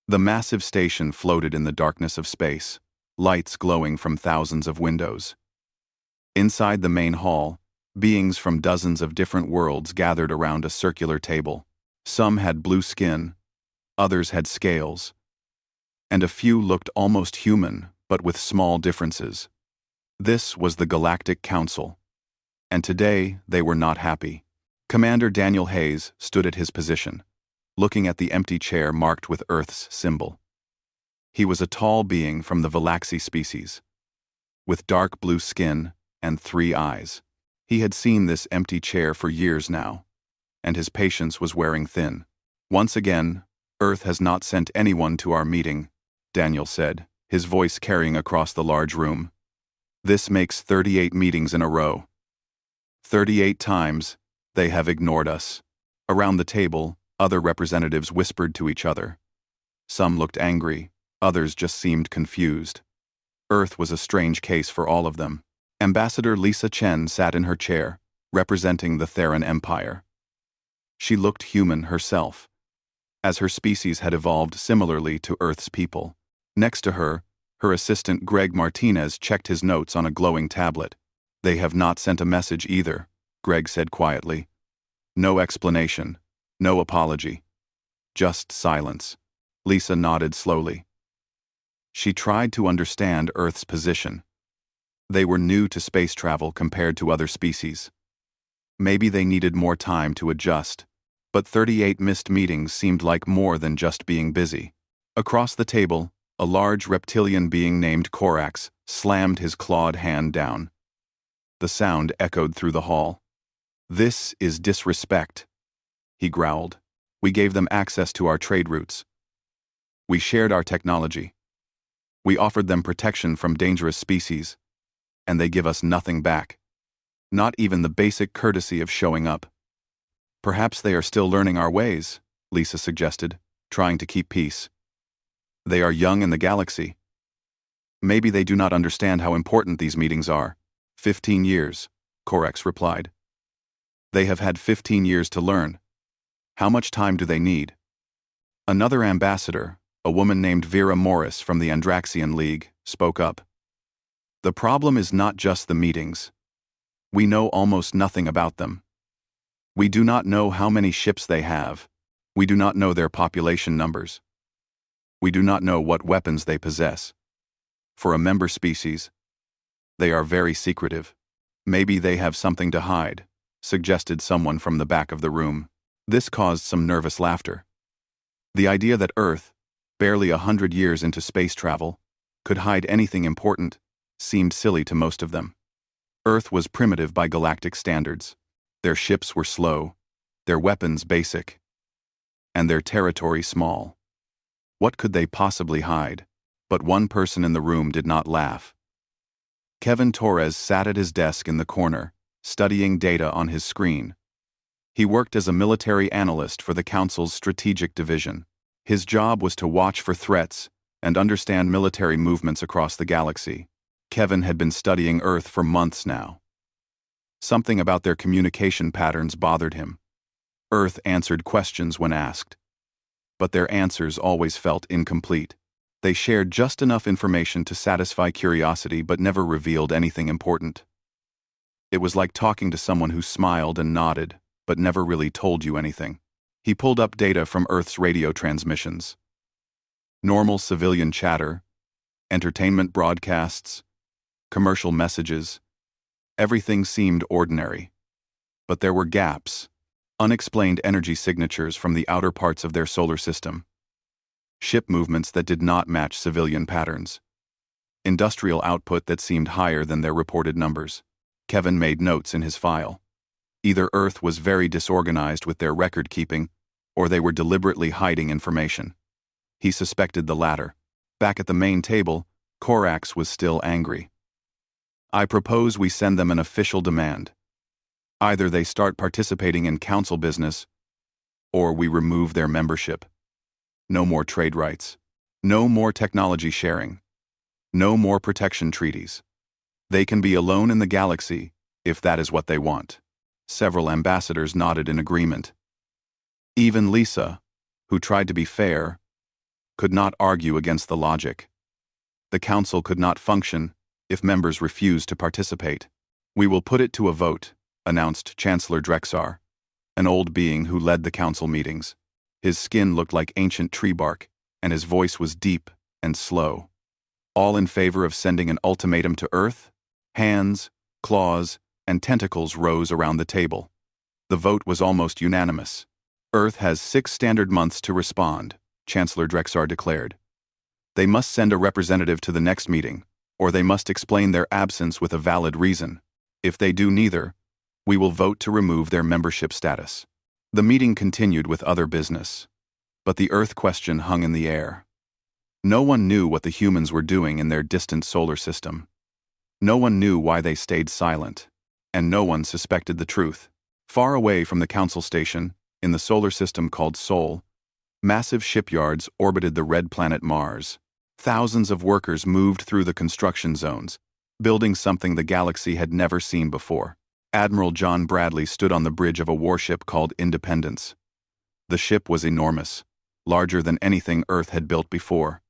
The massive station floated in the darkness of space, lights glowing from thousands of windows. Inside the main hall, beings from dozens of different worlds gathered around a circular table. Some had blue skin, others had scales, and a few looked almost human, but with small differences. This was the Galactic Council, and today they were not happy. Commander Daniel Hayes stood at his position, looking at the empty chair marked with Earth's symbol. He was a tall being from the Valaxi species, with dark blue skin and 3 eyes. He had seen this empty chair for years now, and his patience was wearing thin. "Once again, Earth has not sent anyone to our meeting," Daniel said, his voice carrying across the large room. "This makes 38 meetings in a row. 38 times they have ignored us." Around the table, other representatives whispered to each other. Some looked angry, others just seemed confused. Earth was a strange case for all of them. Ambassador Lisa Chen sat in her chair, representing the Theran Empire. She looked human herself, as her species had evolved similarly to Earth's people. Next to her, her assistant Greg Martinez checked his notes on a glowing tablet. "They have not sent a message either," Greg said quietly. "No explanation, no apology. Just silence." Lisa nodded slowly. She tried to understand Earth's position. They were new to space travel compared to other species. Maybe they needed more time to adjust, but 38 missed meetings seemed like more than just being busy. Across the table, a large reptilian being named Korax slammed his clawed hand down. The sound echoed through the hall. "This is disrespect," he growled. "We gave them access to our trade routes. We shared our technology. We offered them protection from dangerous species, and they give us nothing back. Not even the basic courtesy of showing up." "Perhaps they are still learning our ways," Lisa suggested, trying to keep peace. "They are young in the galaxy. Maybe they do not understand how important these meetings are." 15 years, Korax replied. "They have had 15 years to learn. How much time do they need?" Another ambassador, a woman named Vera Morris from the Andraxian League, spoke up. "The problem is not just the meetings. We know almost nothing about them. We do not know how many ships they have. We do not know their population numbers. We do not know what weapons they possess. For a member species, they are very secretive. Maybe they have something to hide," suggested someone from the back of the room. This caused some nervous laughter. The idea that Earth, barely 100 years into space travel, could hide anything important seemed silly to most of them. Earth was primitive by galactic standards. Their ships were slow, their weapons basic, and their territory small. What could they possibly hide? But one person in the room did not laugh. Kevin Torres sat at his desk in the corner, studying data on his screen. He worked as a military analyst for the Council's strategic division. His job was to watch for threats and understand military movements across the galaxy. Kevin had been studying Earth for months now. Something about their communication patterns bothered him. Earth answered questions when asked, but their answers always felt incomplete. They shared just enough information to satisfy curiosity but never revealed anything important. It was like talking to someone who smiled and nodded, but never really told you anything. He pulled up data from Earth's radio transmissions. Normal civilian chatter, entertainment broadcasts, commercial messages. Everything seemed ordinary. But there were gaps, unexplained energy signatures from the outer parts of their solar system. Ship movements that did not match civilian patterns. Industrial output that seemed higher than their reported numbers. Kevin made notes in his file. Either Earth was very disorganized with their record keeping, or they were deliberately hiding information. He suspected the latter. Back at the main table, Korax was still angry. "I propose we send them an official demand. Either they start participating in council business, or we remove their membership. No more trade rights. No more technology sharing. No more protection treaties. They can be alone in the galaxy if that is what they want." Several ambassadors nodded in agreement. Even Lisa, who tried to be fair, could not argue against the logic. The council could not function if members refused to participate. "We will put it to a vote," announced Chancellor Drexar, an old being who led the council meetings. His skin looked like ancient tree bark, and his voice was deep and slow. "All in favor of sending an ultimatum to Earth?" Hands, claws, and tentacles rose around the table. The vote was almost unanimous. "Earth has 6 standard months to respond," Chancellor Drexar declared. "They must send a representative to the next meeting, or they must explain their absence with a valid reason. If they do neither, we will vote to remove their membership status." The meeting continued with other business, but the Earth question hung in the air. No one knew what the humans were doing in their distant solar system. No one knew why they stayed silent, and no one suspected the truth. Far away from the council station, in the solar system called Sol, massive shipyards orbited the red planet Mars. Thousands of workers moved through the construction zones, building something the galaxy had never seen before. Admiral John Bradley stood on the bridge of a warship called Independence. The ship was enormous, larger than anything Earth had built before.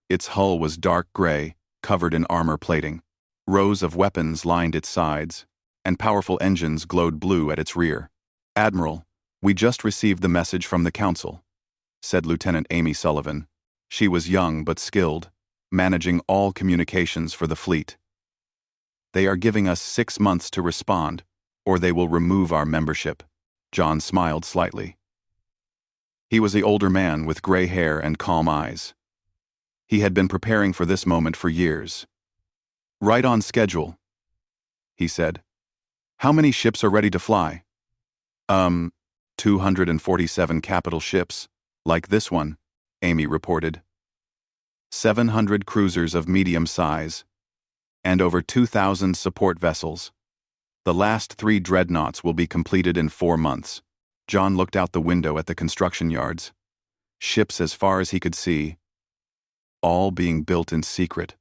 Its hull was dark gray, covered in armor plating. Rows of weapons lined its sides, and powerful engines glowed blue at its rear. "Admiral, we just received the message from the Council," said Lieutenant Amy Sullivan. She was young but skilled, managing all communications for the fleet. "They are giving us 6 months to respond, or they will remove our membership." John smiled slightly. He was the older man with gray hair and calm eyes. He had been preparing for this moment for years. "Right on schedule," he said. "How many ships are ready to fly?" 247 capital ships, like this one," Amy reported. 700 cruisers of medium size, and over 2,000 support vessels. The last 3 dreadnoughts will be completed in 4 months. John looked out the window at the construction yards. Ships as far as he could see, all being built in secret,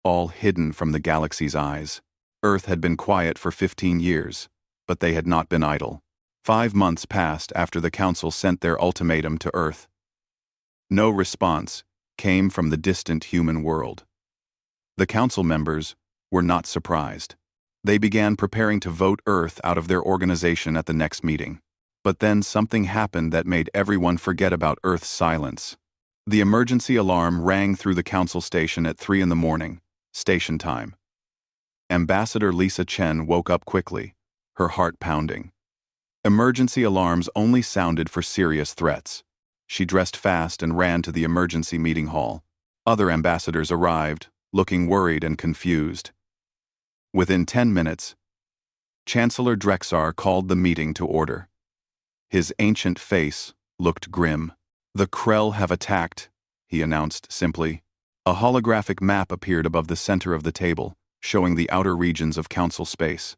all hidden from the galaxy's eyes. Earth had been quiet for 15 years, but they had not been idle. 5 months passed after the Council sent their ultimatum to Earth. No response came from the distant human world. The Council members were not surprised. They began preparing to vote Earth out of their organization at the next meeting. But then something happened that made everyone forget about Earth's silence. The emergency alarm rang through the Council station at 3 in the morning, station time. Ambassador Lisa Chen woke up quickly, her heart pounding. Emergency alarms only sounded for serious threats. She dressed fast and ran to the emergency meeting hall. Other ambassadors arrived, looking worried and confused. Within 10 minutes, Chancellor Drexar called the meeting to order. His ancient face looked grim. "The Krell have attacked," he announced simply. A holographic map appeared above the center of the table, showing the outer regions of Council space.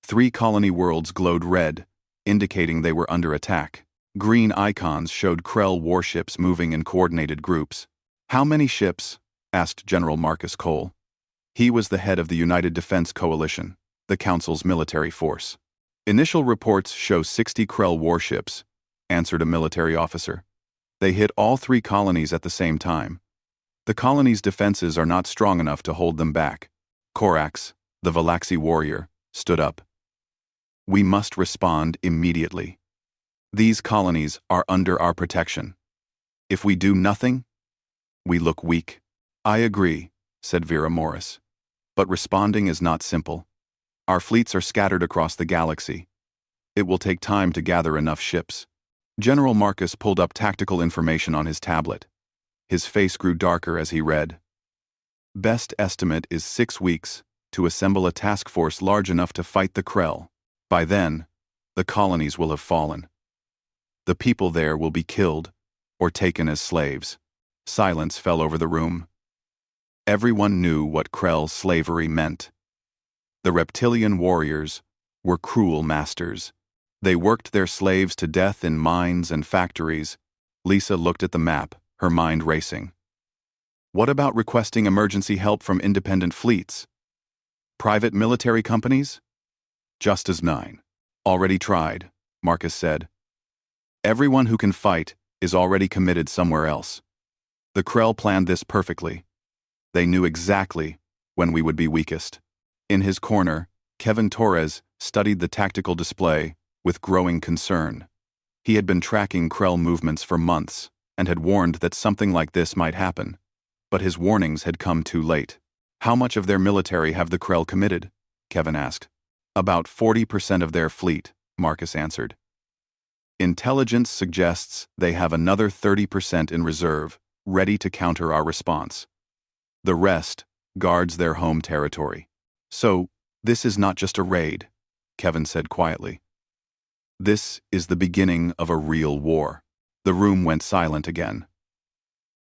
3 colony worlds glowed red, indicating they were under attack. Green icons showed Krell warships moving in coordinated groups. "How many ships?" asked General Marcus Cole. He was the head of the United Defense Coalition, the Council's military force. "Initial reports show 60 Krell warships," answered a military officer. "They hit all 3 colonies at the same time. The colony's defenses are not strong enough to hold them back." Korax, the Valaxi warrior, stood up. "We must respond immediately. These colonies are under our protection. If we do nothing, we look weak." "I agree," said Vera Morris. "But responding is not simple. Our fleets are scattered across the galaxy. It will take time to gather enough ships." General Marcus pulled up tactical information on his tablet. His face grew darker as he read. "Best estimate is 6 weeks to assemble a task force large enough to fight the Krell. By then, the colonies will have fallen. The people there will be killed or taken as slaves." Silence fell over the room. Everyone knew what Krell slavery meant. The reptilian warriors were cruel masters. They worked their slaves to death in mines and factories. Lisa looked at the map, her mind racing. What about requesting emergency help from independent fleets? Private military companies? Just as 9. "Already tried," Marcus said. "Everyone who can fight is already committed somewhere else. The Krell planned this perfectly. They knew exactly when we would be weakest. In his corner, Kevin Torres studied the tactical display with growing concern. He had been tracking Krell movements for months and had warned that something like this might happen. But his warnings had come too late. How much of their military have the Krell committed? Kevin asked. About 40% of their fleet, Marcus answered. Intelligence suggests they have another 30% in reserve, ready to counter our response. The rest guards their home territory. So, this is not just a raid, Kevin said quietly. This is the beginning of a real war. The room went silent again.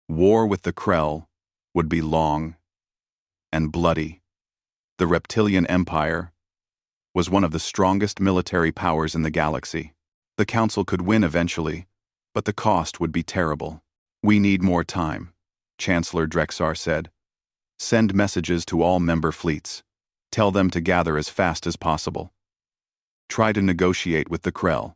War with the Krell would be long and bloody. The Reptilian Empire was one of the strongest military powers in the galaxy. The Council could win eventually, but the cost would be terrible. We need more time, Chancellor Drexar said. Send messages to all member fleets. Tell them to gather as fast as possible. Try to negotiate with the Krell.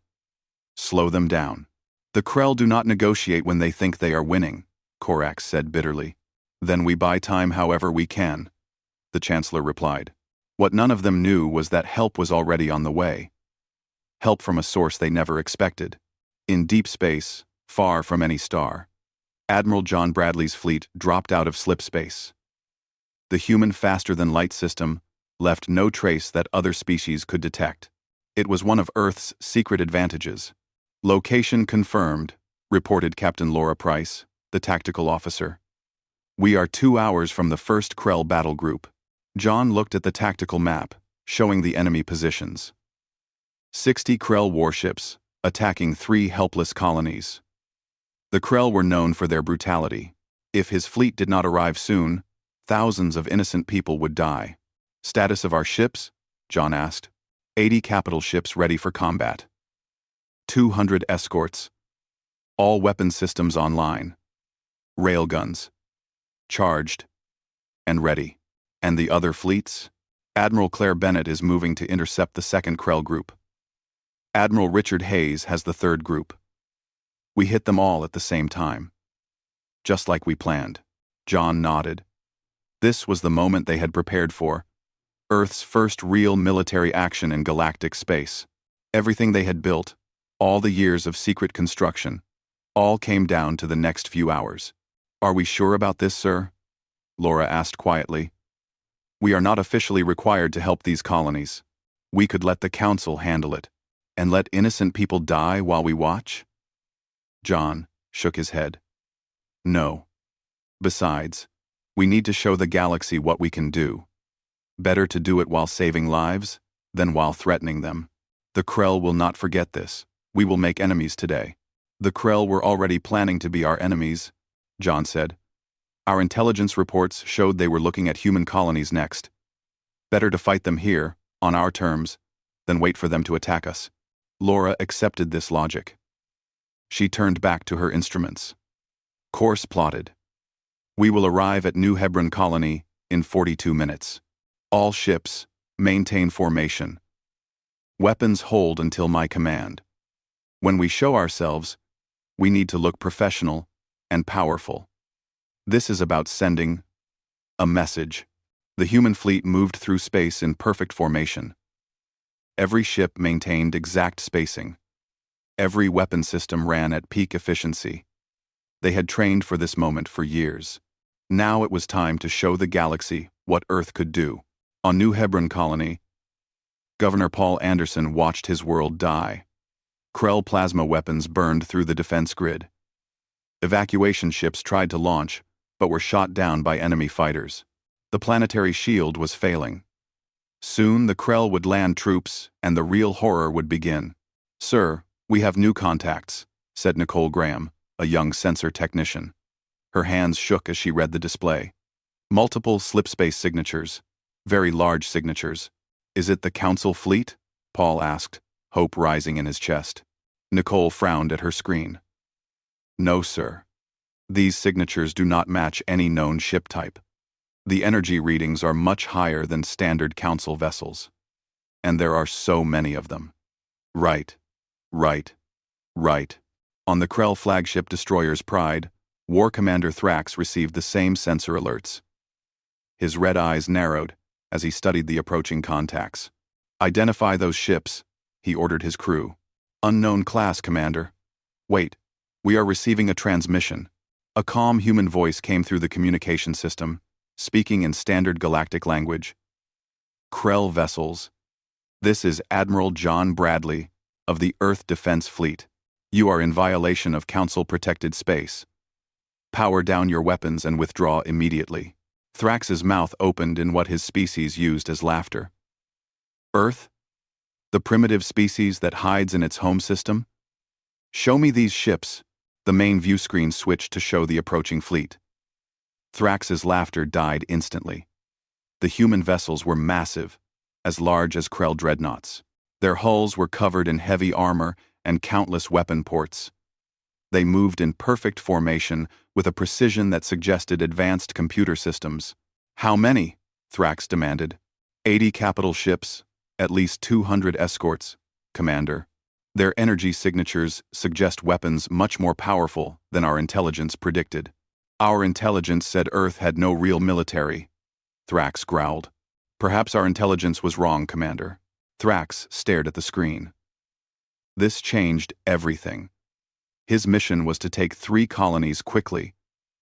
Slow them down. The Krell do not negotiate when they think they are winning, Korax said bitterly. Then we buy time however we can, the Chancellor replied. What none of them knew was that help was already on the way. Help from a source they never expected. In deep space, far from any star, Admiral John Bradley's fleet dropped out of slip space. The human faster-than-light system left no trace that other species could detect. It was one of Earth's secret advantages. Location confirmed, reported Captain Laura Price, the tactical officer. We are 2 hours from the first Krell battle group. John looked at the tactical map, showing the enemy positions. 60 Krell warships, attacking 3 helpless colonies. The Krell were known for their brutality. If his fleet did not arrive soon, thousands of innocent people would die. Status of our ships? John asked. 80 capital ships ready for combat. 200 escorts. All weapon systems online. Railguns. Charged. And ready. And the other fleets? Admiral Claire Bennett is moving to intercept the second Krell group. Admiral Richard Hayes has the third group. We hit them all at the same time. Just like we planned. John nodded. This was the moment they had prepared for. Earth's first real military action in galactic space. Everything they had built, all the years of secret construction, all came down to the next few hours. Are we sure about this, sir? Laura asked quietly. We are not officially required to help these colonies. We could let the Council handle it, and let innocent people die while we watch? John shook his head. No. Besides, we need to show the galaxy what we can do. Better to do it while saving lives than while threatening them. The Krell will not forget this. We will make enemies today. The Krell were already planning to be our enemies, John said. Our intelligence reports showed they were looking at human colonies next. Better to fight them here, on our terms, than wait for them to attack us. Laura accepted this logic. She turned back to her instruments. Course plotted. We will arrive at New Hebron Colony in 42 minutes. All ships, maintain formation. Weapons hold until my command. When we show ourselves, we need to look professional and powerful. This is about sending a message. The human fleet moved through space in perfect formation. Every ship maintained exact spacing. Every weapon system ran at peak efficiency. They had trained for this moment for years. Now it was time to show the galaxy what Earth could do. On New Hebron Colony, Governor Paul Anderson watched his world die. Krell plasma weapons burned through the defense grid. Evacuation ships tried to launch, but were shot down by enemy fighters. The planetary shield was failing. Soon the Krell would land troops, and the real horror would begin. Sir, we have new contacts, said Nicole Graham, a young sensor technician. Her hands shook as she read the display. Multiple slipspace signatures. Very large signatures. Is it the Council fleet? Paul asked, hope rising in his chest. Nicole frowned at her screen. No, sir. These signatures do not match any known ship type. The energy readings are much higher than standard Council vessels. And there are so many of them. Right. On the Krell flagship destroyer's Pride, War Commander Thrax received the same sensor alerts. His red eyes narrowed as he studied the approaching contacts. "Identify those ships," he ordered his crew. "Unknown class, Commander." "Wait, we are receiving a transmission." A calm human voice came through the communication system, speaking in standard galactic language. "Krell vessels. This is Admiral John Bradley of the Earth Defense Fleet. You are in violation of Council-protected space. Power down your weapons and withdraw immediately." Thrax's mouth opened in what his species used as laughter. "Earth? The primitive species that hides in its home system? Show me these ships." The main view screen switched to show the approaching fleet. Thrax's laughter died instantly. The human vessels were massive, as large as Krell dreadnoughts. Their hulls were covered in heavy armor and countless weapon ports. They moved in perfect formation with a precision that suggested advanced computer systems. "How many?" Thrax demanded. 80 capital ships, at least 200 escorts, Commander. Their energy signatures suggest weapons much more powerful than our intelligence predicted." "Our intelligence said Earth had no real military," Thrax growled. "Perhaps our intelligence was wrong, Commander." Thrax stared at the screen. This changed everything. His mission was to take 3 colonies quickly,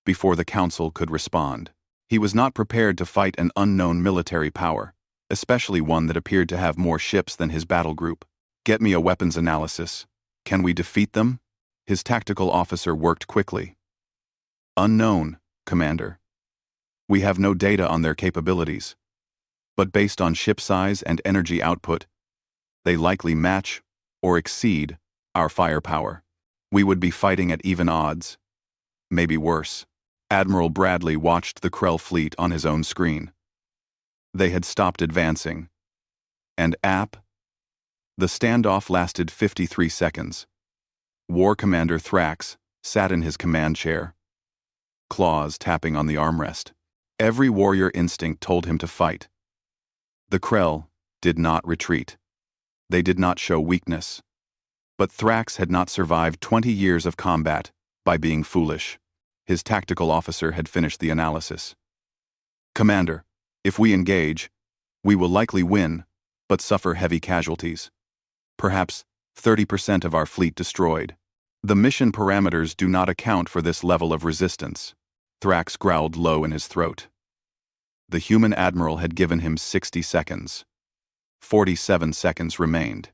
before the Council could respond. He was not prepared to fight an unknown military power, especially one that appeared to have more ships than his battle group. "Get me a weapons analysis. Can we defeat them?" His tactical officer worked quickly. "Unknown, Commander. We have no data on their capabilities. But based on ship size and energy output, they likely match or exceed our firepower. We would be fighting at even odds. Maybe worse." Admiral Bradley watched the Krell fleet on his own screen. They had stopped advancing. And the standoff lasted 53 seconds. War Commander Thrax sat in his command chair, claws tapping on the armrest. Every warrior instinct told him to fight. The Krell did not retreat. They did not show weakness. But Thrax had not survived 20 years of combat by being foolish. His tactical officer had finished the analysis. "Commander, if we engage, we will likely win, but suffer heavy casualties. Perhaps 30% of our fleet destroyed. The mission parameters do not account for this level of resistance." Thrax growled low in his throat. The human admiral had given him 60 seconds. 47 seconds remained.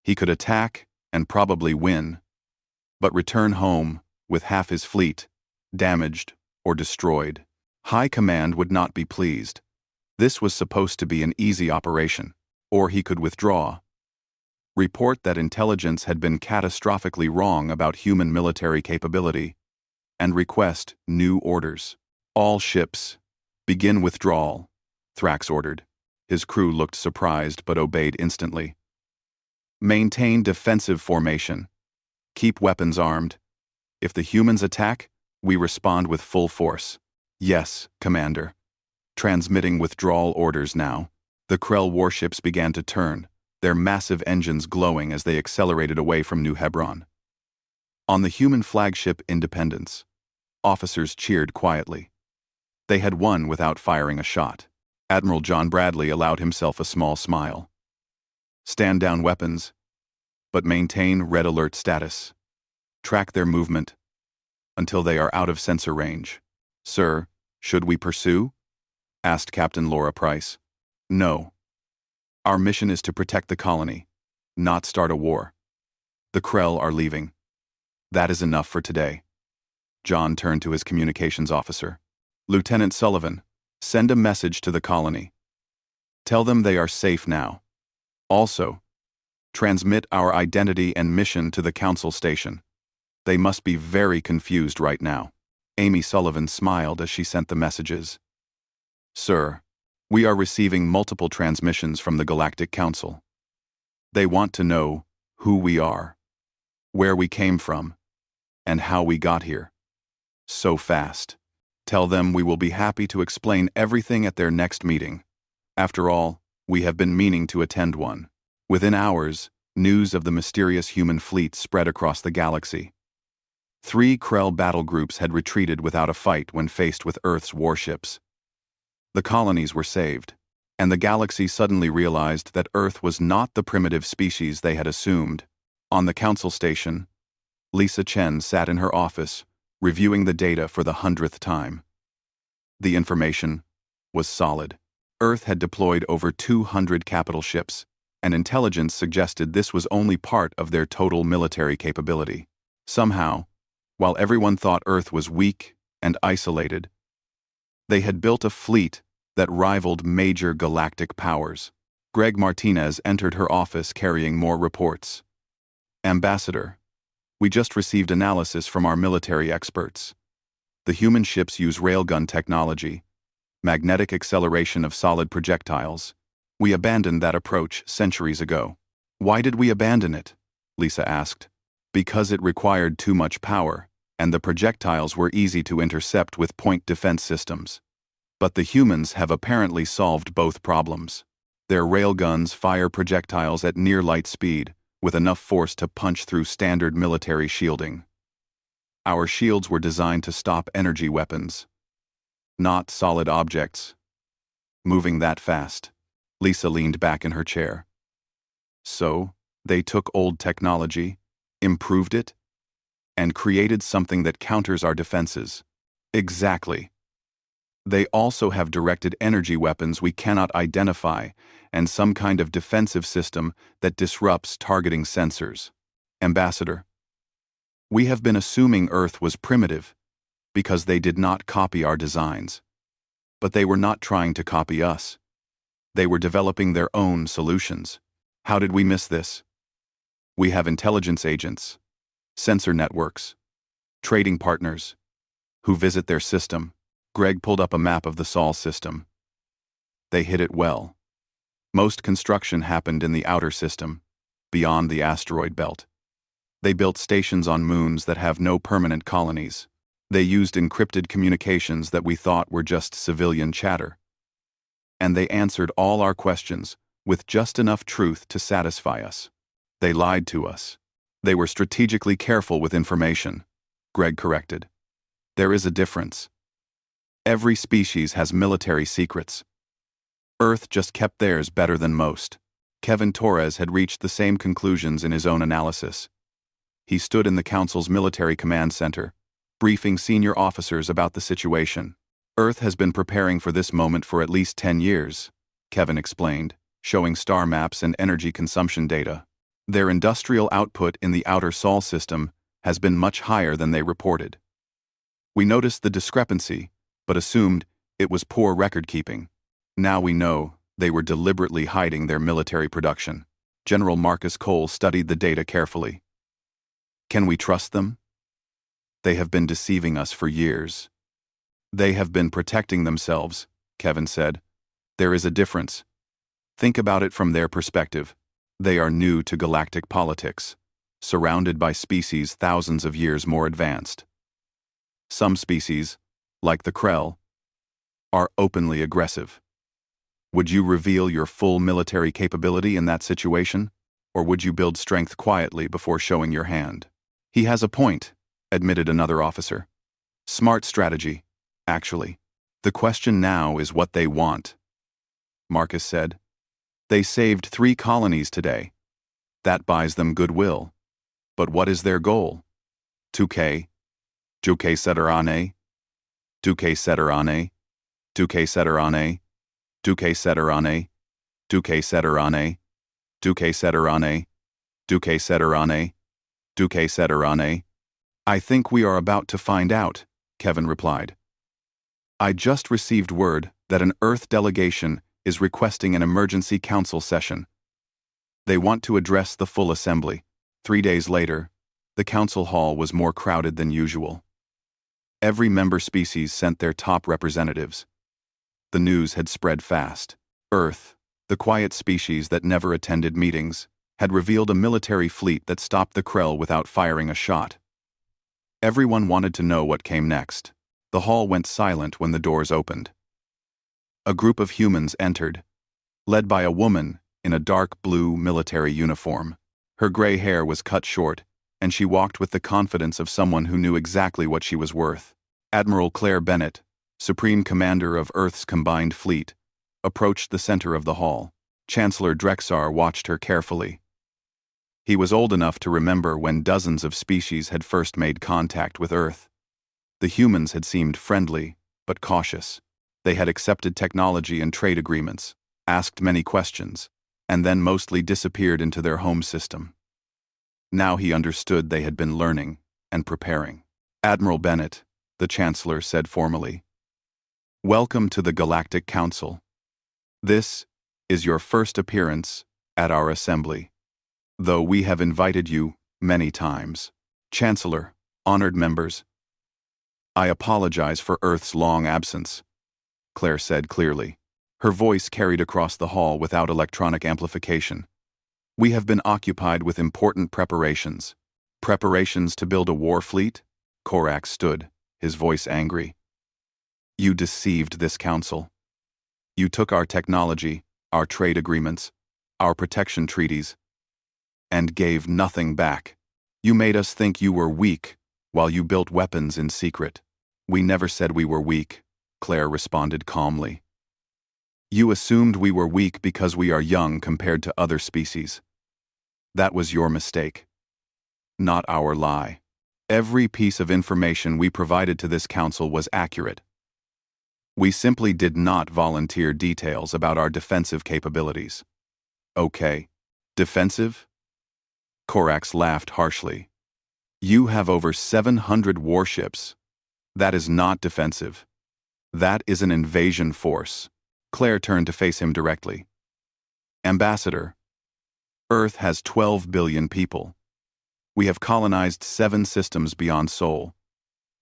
He could attack and probably win, but return home with half his fleet damaged or destroyed. High Command would not be pleased. This was supposed to be an easy operation, or he could withdraw. Report that intelligence had been catastrophically wrong about human military capability, and request new orders. "All ships, begin withdrawal," Thrax ordered. His crew looked surprised but obeyed instantly. "Maintain defensive formation. Keep weapons armed. If the humans attack, we respond with full force." "Yes, Commander." Transmitting withdrawal orders now. The Krell warships began to turn, their massive engines glowing as they accelerated away from New Hebron. On the human flagship Independence, officers cheered quietly. They had won without firing a shot. Admiral John Bradley allowed himself a small smile. "Stand down weapons, but maintain red alert status. Track their movement until they are out of sensor range." "Sir, should we pursue?" asked Captain Laura Price. "No. Our mission is to protect the colony, not start a war. The Krell are leaving. That is enough for today." John turned to his communications officer. "Lieutenant Sullivan, send a message to the colony. Tell them they are safe now. Also, transmit our identity and mission to the Council station. They must be very confused right now." Amy Sullivan smiled as she sent the messages. "Sir, we are receiving multiple transmissions from the Galactic Council. They want to know who we are, where we came from, and how we got here. So fast. Tell them we will be happy to explain everything at their next meeting. After all, we have been meaning to attend one." Within hours, news of the mysterious human fleet spread across the galaxy. 3 Krell battle groups had retreated without a fight when faced with Earth's warships. The colonies were saved, and the galaxy suddenly realized that Earth was not the primitive species they had assumed. On the council station, Lisa Chen sat in her office, reviewing the data for the 100th time. The information was solid. Earth had deployed over 200 capital ships, and intelligence suggested this was only part of their total military capability. Somehow, while everyone thought Earth was weak and isolated, they had built a fleet that rivaled major galactic powers. Greg Martinez entered her office carrying more reports. Ambassador, we just received analysis from our military experts. The human ships use railgun technology, magnetic acceleration of solid projectiles. We abandoned that approach centuries ago. Why did we abandon it? Lisa asked. Because it required too much power, and the projectiles were easy to intercept with point defense systems. But the humans have apparently solved both problems. Their railguns fire projectiles at near light speed, with enough force to punch through standard military shielding. Our shields were designed to stop energy weapons, not solid objects moving that fast. Lisa leaned back in her chair. So, they took old technology, improved it, and created something that counters our defenses. Exactly. They also have directed energy weapons we cannot identify, and some kind of defensive system that disrupts targeting sensors. Ambassador, we have been assuming Earth was primitive because they did not copy our designs. But they were not trying to copy us. They were developing their own solutions. How did we miss this? We have intelligence agents, sensor networks, trading partners, who visit their system. Greg pulled up a map of the Sol system. They hid it well. Most construction happened in the outer system, beyond the asteroid belt. They built stations on moons that have no permanent colonies. They used encrypted communications that we thought were just civilian chatter. And they answered all our questions with just enough truth to satisfy us. They lied to us. They were strategically careful with information, Greg corrected. There is a difference. Every species has military secrets. Earth just kept theirs better than most. Kevin Torres had reached the same conclusions in his own analysis. He stood in the Council's military command center, briefing senior officers about the situation. Earth has been preparing for this moment for at least 10 years, Kevin explained, showing star maps and energy consumption data. Their industrial output in the outer Sol system has been much higher than they reported. We noticed the discrepancy, but assumed it was poor record-keeping. Now we know they were deliberately hiding their military production. General Marcus Cole studied the data carefully. Can we trust them? They have been deceiving us for years. They have been protecting themselves, Kevin said. There is a difference. Think about it from their perspective. They are new to galactic politics, surrounded by species thousands of years more advanced. Some species, like the Krell, are openly aggressive. Would you reveal your full military capability in that situation, or would you build strength quietly before showing your hand? He has a point, admitted another officer. Smart strategy, actually. The question now is what they want. Marcus said. They saved 3 colonies today. That buys them goodwill. But what is their goal? 2K. Duque Seterane. Duque Seterane. Duque Seterane. Duque Seterane. Duque Seterane. Duque Seterane. Duque Seterane. Duque Seterane. I think we are about to find out, Kevin replied. I just received word that an Earth delegation is requesting an emergency council session. They want to address the full assembly. 3 days later, the council hall was more crowded than usual. Every member species sent their top representatives. The news had spread fast. Earth, the quiet species that never attended meetings, had revealed a military fleet that stopped the Krell without firing a shot. Everyone wanted to know what came next. The hall went silent when the doors opened. A group of humans entered, led by a woman in a dark blue military uniform. Her gray hair was cut short, and she walked with the confidence of someone who knew exactly what she was worth. Admiral Claire Bennett, Supreme Commander of Earth's combined fleet, approached the center of the hall. Chancellor Drexar watched her carefully. He was old enough to remember when dozens of species had first made contact with Earth. The humans had seemed friendly, but cautious. They had accepted technology and trade agreements, asked many questions, and then mostly disappeared into their home system. Now he understood they had been learning and preparing. Admiral Bennett, the Chancellor said formally, "Welcome to the Galactic Council. This is your first appearance at our assembly, though we have invited you many times. Chancellor, honored members, I apologize for Earth's long absence," Claire said clearly. Her voice carried across the hall without electronic amplification. "We have been occupied with important preparations. Preparations to build a war fleet?" Korak stood, his voice angry. "You deceived this council. You took our technology, our trade agreements, our protection treaties, and gave nothing back. You made us think you were weak while you built weapons in secret." "We never said we were weak," Claire responded calmly. "You assumed we were weak because we are young compared to other species. That was your mistake, not our lie. Every piece of information we provided to this council was accurate. We simply did not volunteer details about our defensive capabilities." "Okay, defensive?" Korax laughed harshly. "You have over 700 warships. That is not defensive. That is an invasion force." Claire turned to face him directly. "Ambassador, Earth has 12 billion people. We have colonized 7 systems beyond Sol.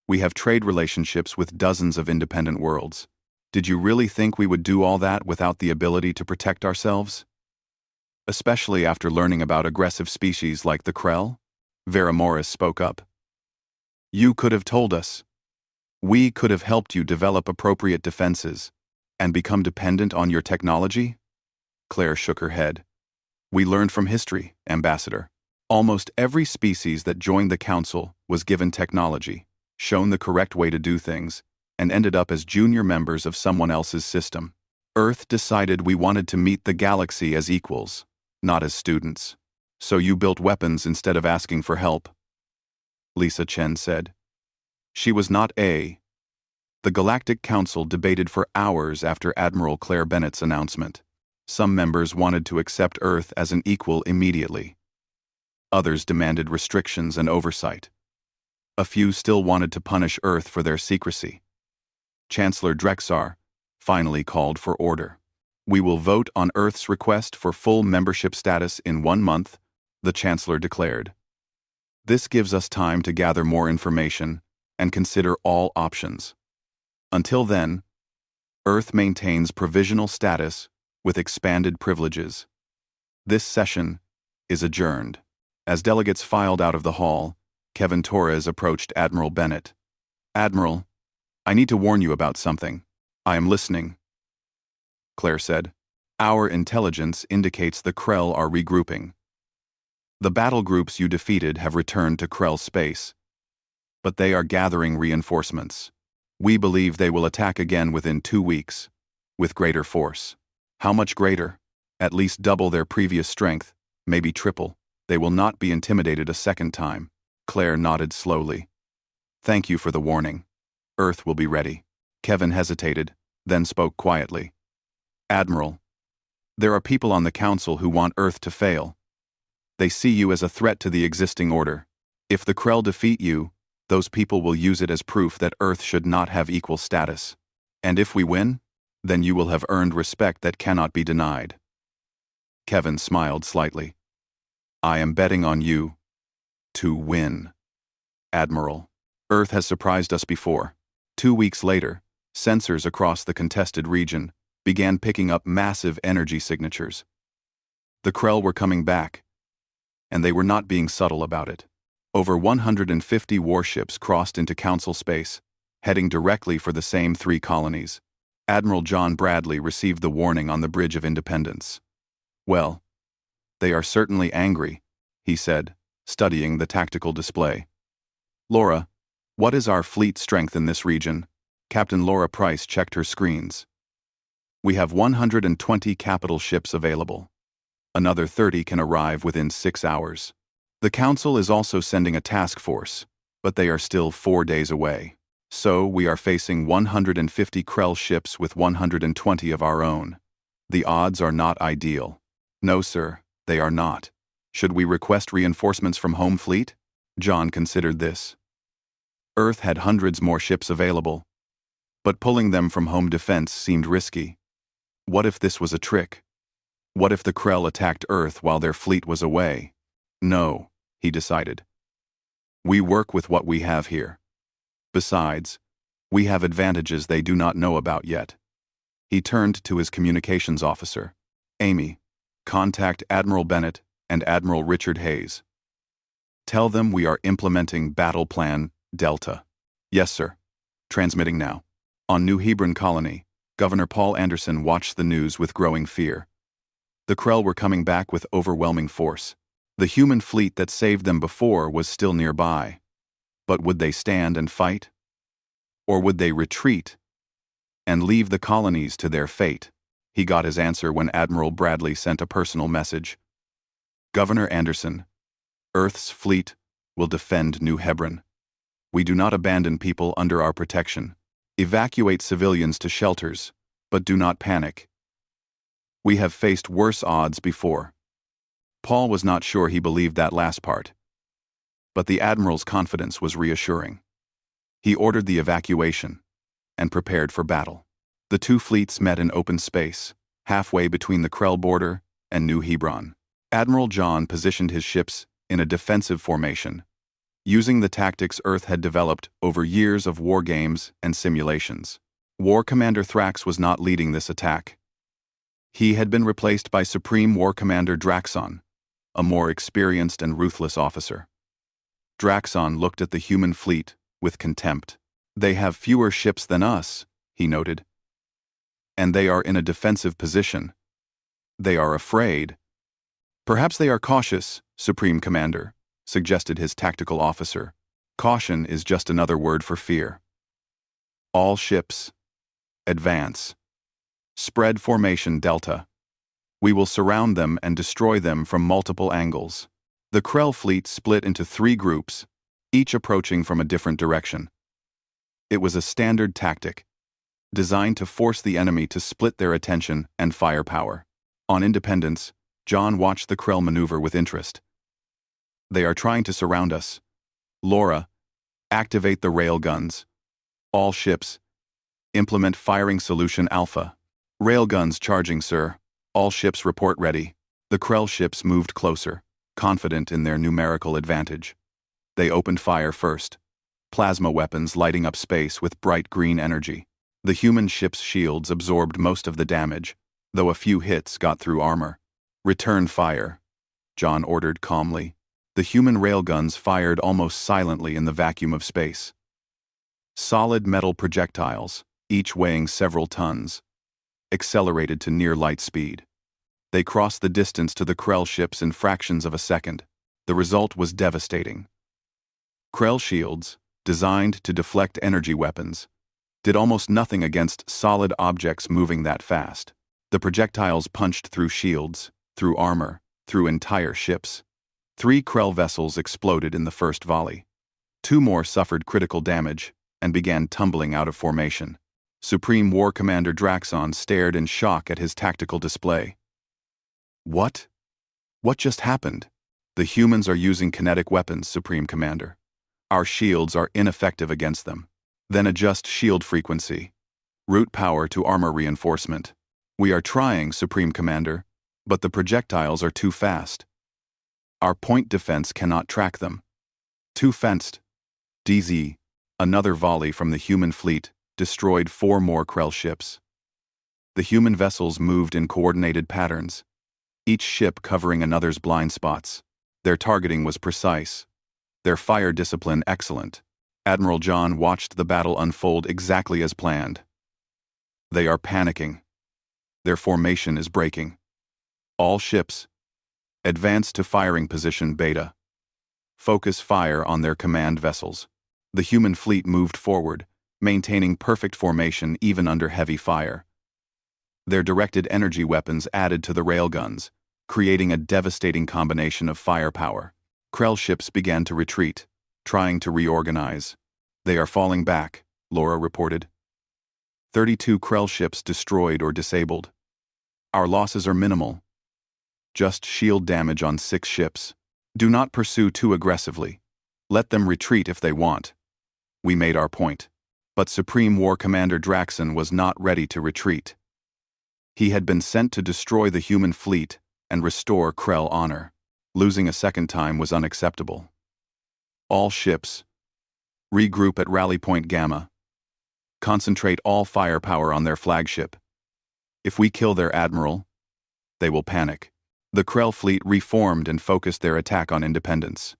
We have trade relationships with dozens of independent worlds. Did you really think we would do all that without the ability to protect ourselves? Especially after learning about aggressive species like the Krell?" Vera Morris spoke up. "You could have told us. We could have helped you develop appropriate defenses and become dependent on your technology?" Claire shook her head. "We learned from history, Ambassador. Almost every species that joined the Council was given technology, shown the correct way to do things, and ended up as junior members of someone else's system. Earth decided we wanted to meet the galaxy as equals, not as students. So you built weapons instead of asking for help," Lisa Chen said. She was not a. The Galactic Council debated for hours after Admiral Claire Bennett's announcement. Some members wanted to accept Earth as an equal immediately. Others demanded restrictions and oversight. A few still wanted to punish Earth for their secrecy. Chancellor Drexar finally called for order. "We will vote on Earth's request for full membership status in 1 month," the Chancellor declared. "This gives us time to gather more information and consider all options. Until then, Earth maintains provisional status with expanded privileges. This session is adjourned." As delegates filed out of the hall, Kevin Torres approached Admiral Bennett. "Admiral, I need to warn you about something." "I am listening," Claire said. "Our intelligence indicates the Krell are regrouping. The battle groups you defeated have returned to Krell space, but they are gathering reinforcements. We believe they will attack again within 2 weeks, with greater force." "How much greater?" "At least double their previous strength, maybe triple. They will not be intimidated a second time." Claire nodded slowly. "Thank you for the warning. Earth will be ready." Kevin hesitated, then spoke quietly. "Admiral, there are people on the Council who want Earth to fail. They see you as a threat to the existing order. If the Krell defeat you, those people will use it as proof that Earth should not have equal status. And if we win, then you will have earned respect that cannot be denied." Kevin smiled slightly. "I am betting on you to win, Admiral. Earth has surprised us before." 2 weeks later, sensors across the contested region began picking up massive energy signatures. The Krell were coming back, and they were not being subtle about it. Over 150 warships crossed into Council space, heading directly for the same 3 colonies. Admiral John Bradley received the warning on the Bridge of Independence. "Well, they are certainly angry," he said, studying the tactical display. "Laura, what is our fleet strength in this region?" Captain Laura Price checked her screens. "We have 120 capital ships available. Another 30 can arrive within 6 hours. The Council is also sending a task force, but they are still 4 days away. So we are facing 150 Krell ships with 120 of our own. The odds are not ideal." "No, sir, they are not. Should we request reinforcements from home fleet?" John considered this. Earth had hundreds more ships available, but pulling them from home defense seemed risky. What if this was a trick? What if the Krell attacked Earth while their fleet was away? No, he decided. We work with what we have here. Besides, we have advantages they do not know about yet. He turned to his communications officer. "Amy, contact Admiral Bennett and Admiral Richard Hayes. Tell them we are implementing Battle Plan Delta." "Yes, sir. Transmitting now." On New Hebron Colony, Governor Paul Anderson watched the news with growing fear. The Krell were coming back with overwhelming force. The human fleet that saved them before was still nearby. But would they stand and fight? Or would they retreat and leave the colonies to their fate? He got his answer when Admiral Bradley sent a personal message. "Governor Anderson, Earth's fleet will defend New Hebron. We do not abandon people under our protection. Evacuate civilians to shelters, but do not panic. We have faced worse odds before." Paul was not sure he believed that last part, but the Admiral's confidence was reassuring. He ordered the evacuation and prepared for battle. The two fleets met in open space, halfway between the Krell border and New Hebron. Admiral John positioned his ships in a defensive formation, using the tactics Earth had developed over years of war games and simulations. War Commander Thrax was not leading this attack. He had been replaced by Supreme War Commander Draxon, a more experienced and ruthless officer. Draxon looked at the human fleet with contempt. "They have fewer ships than us," he noted. "And they are in a defensive position. They are afraid." "Perhaps they are cautious, Supreme Commander," suggested his tactical officer. "Caution is just another word for fear." "All ships, advance. Spread formation Delta. We will surround them and destroy them from multiple angles." The Krell fleet split into 3 groups, each approaching from a different direction. It was a standard tactic, designed to force the enemy to split their attention and firepower. On Independence, John watched the Krell maneuver with interest. "They are trying to surround us. Laura, activate the railguns. All ships, implement firing solution Alpha." "Railguns charging, sir. All ships report ready." The Krell ships moved closer, confident in their numerical advantage. They opened fire first, plasma weapons lighting up space with bright green energy. The human ship's shields absorbed most of the damage, though a few hits got through armor. "Return fire," John ordered calmly. The human railguns fired almost silently in the vacuum of space. Solid metal projectiles, each weighing several tons, accelerated to near light speed. They crossed the distance to the Krell ships in fractions of a second. The result was devastating. Krell shields, designed to deflect energy weapons, did almost nothing against solid objects moving that fast. The projectiles punched through shields, through armor, through entire ships. 3 Krell vessels exploded in the first volley. 2 more suffered critical damage and began tumbling out of formation. Supreme War Commander Draxon stared in shock at his tactical display. "What? What just happened?" "The humans are using kinetic weapons, Supreme Commander. Our shields are ineffective against them." "Then adjust shield frequency. Route power to armor reinforcement." "We are trying, Supreme Commander, but the projectiles are too fast. Our point defense cannot track them." "Too fenced." DZ. Another volley from the human fleet destroyed 4 more Krell ships. The human vessels moved in coordinated patterns, each ship covering another's blind spots. Their targeting was precise, their fire discipline excellent. Admiral John watched the battle unfold exactly as planned. They are panicking. Their formation is breaking. All ships, advance to firing position Beta. focus fire on their command vessels. The human fleet moved forward, maintaining perfect formation even under heavy fire. Their directed energy weapons added to the railguns, creating a devastating combination of firepower. Krell ships began to retreat, trying to reorganize. "They are falling back," Laura reported. 32 Krell ships destroyed or disabled. "Our losses are minimal. Just shield damage on 6 ships. Do not pursue too aggressively. Let them retreat if they want." We made our point. But Supreme War Commander Draxon was not ready to retreat. He had been sent to destroy the human fleet and restore Krell honor. Losing a second time was unacceptable. "All ships, regroup at Rally Point Gamma. Concentrate all firepower on their flagship. If we kill their admiral, they will panic." The Krell fleet reformed and focused their attack on Independence.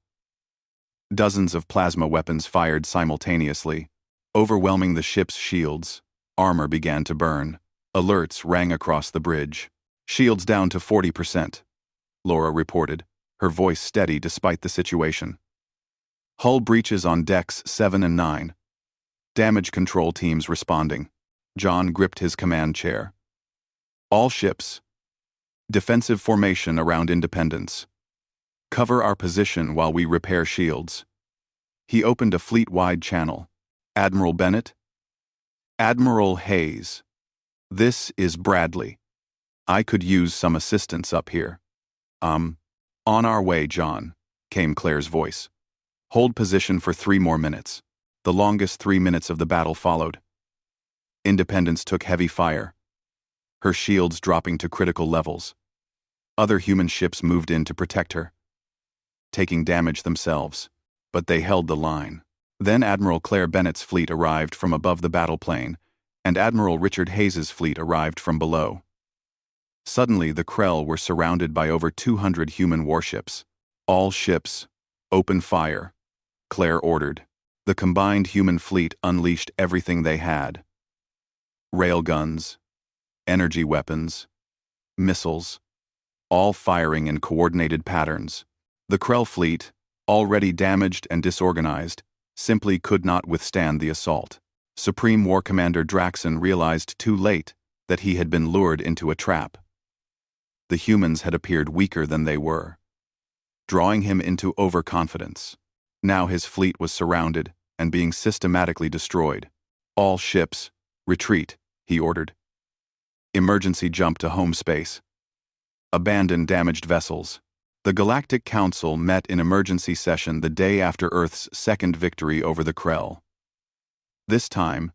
Dozens of plasma weapons fired simultaneously, overwhelming the ship's shields. Armor began to burn. Alerts rang across the bridge. "Shields down to 40%, Laura reported, her voice steady despite the situation. "Hull breaches on decks 7 and 9. Damage control teams responding." John gripped his command chair. "All ships, defensive formation around Independence. Cover our position while we repair shields." He opened a fleet-wide channel. "Admiral Bennett?" "Admiral Hayes. This is Bradley. I could use some assistance up here." On our way, John," came Claire's voice. "Hold position for 3 more minutes." The longest 3 minutes of the battle followed. Independence took heavy fire, her shields dropping to critical levels. Other human ships moved in to protect her, taking damage themselves, but they held the line. Then Admiral Claire Bennett's fleet arrived from above the battle plane, and Admiral Richard Hayes's fleet arrived from below. Suddenly, the Krell were surrounded by over 200 human warships. "All ships, open fire," Claire ordered. The combined human fleet unleashed everything they had. Railguns, energy weapons, missiles, all firing in coordinated patterns. The Krell fleet, already damaged and disorganized, simply could not withstand the assault. Supreme War Commander Draxon realized too late that he had been lured into a trap. The humans had appeared weaker than they were, drawing him into overconfidence. Now his fleet was surrounded and being systematically destroyed. "All ships, retreat," he ordered. "Emergency jump to home space. Abandon damaged vessels." The Galactic Council met in emergency session the day after Earth's second victory over the Krell. This time,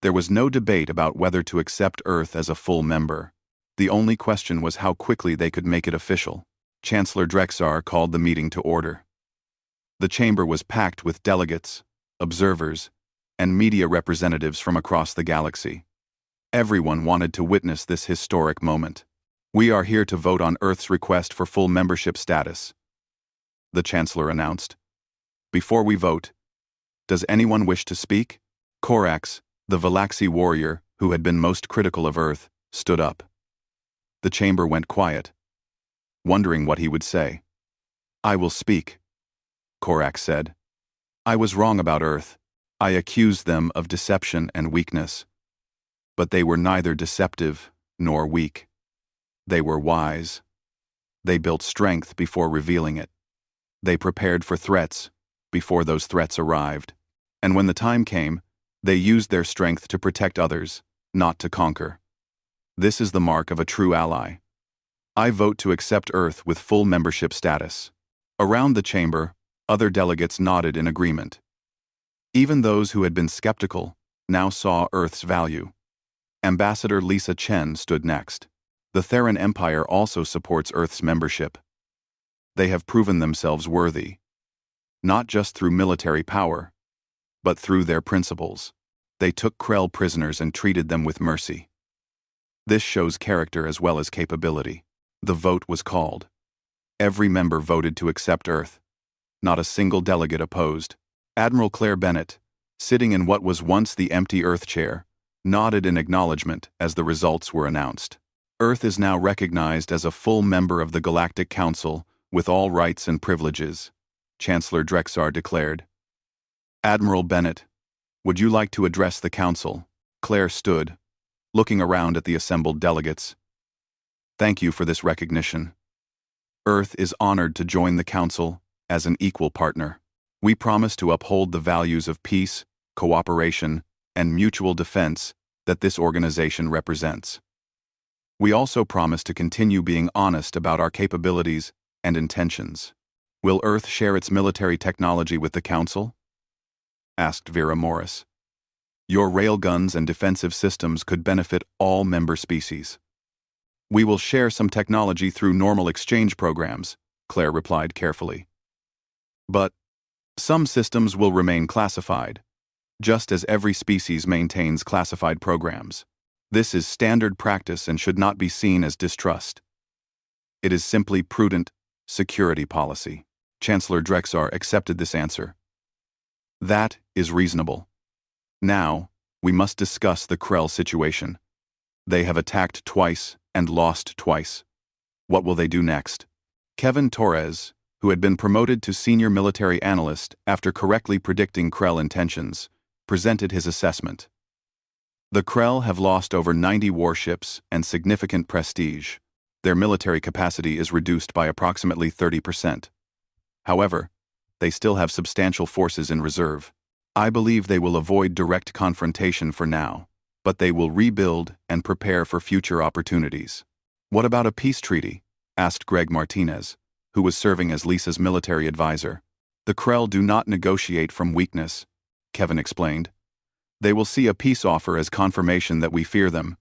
there was no debate about whether to accept Earth as a full member. The only question was how quickly they could make it official. Chancellor Drexar called the meeting to order. The chamber was packed with delegates, observers, and media representatives from across the galaxy. Everyone wanted to witness this historic moment. "We are here to vote on Earth's request for full membership status," the Chancellor announced. "Before we vote, does anyone wish to speak?" Korax, the Valaxi warrior who had been most critical of Earth, stood up. The chamber went quiet, wondering what he would say. "I will speak," Korax said. "I was wrong about Earth. I accused them of deception and weakness. But they were neither deceptive nor weak. They were wise. They built strength before revealing it. They prepared for threats before those threats arrived. And when the time came, they used their strength to protect others, not to conquer. This is the mark of a true ally. I vote to accept Earth with full membership status." Around the chamber, other delegates nodded in agreement. Even those who had been skeptical now saw Earth's value. Ambassador Lisa Chen stood next. The Theran Empire also supports Earth's membership. They have proven themselves worthy, not just through military power, but through their principles. They took Krell prisoners and treated them with mercy. This shows character as well as capability. The vote was called. Every member voted to accept Earth. Not a single delegate opposed. Admiral Claire Bennett, sitting in what was once the empty Earth chair, nodded in acknowledgement as the results were announced. Earth is now recognized as a full member of the Galactic Council with all rights and privileges. Chancellor Drexar declared. Admiral Bennett, would you like to address the council? Claire stood, looking around at the assembled delegates. Thank you for this recognition. Earth is honored to join the council as an equal partner. We promise to uphold the values of peace, cooperation, and mutual defense that this organization represents. We also promise to continue being honest about our capabilities and intentions. Will Earth share its military technology with the Council? Asked Vera Morris. Your railguns and defensive systems could benefit all member species. We will share some technology through normal exchange programs, Claire replied carefully. But some systems will remain classified, just as every species maintains classified programs. This is standard practice and should not be seen as distrust. It is simply prudent security policy. Chancellor Drexar accepted this answer. That is reasonable. Now, we must discuss the Krell situation. They have attacked twice and lost twice. What will they do next? Kevin Torres, who had been promoted to senior military analyst after correctly predicting Krell intentions, presented his assessment. The Krell have lost over 90 warships and significant prestige. Their military capacity is reduced by approximately 30%. However, they still have substantial forces in reserve. I believe they will avoid direct confrontation for now, but they will rebuild and prepare for future opportunities. What about a peace treaty? Asked Greg Martinez, who was serving as Lisa's military advisor. The Krell do not negotiate from weakness, Kevin explained. They will see a peace offer as confirmation that we fear them.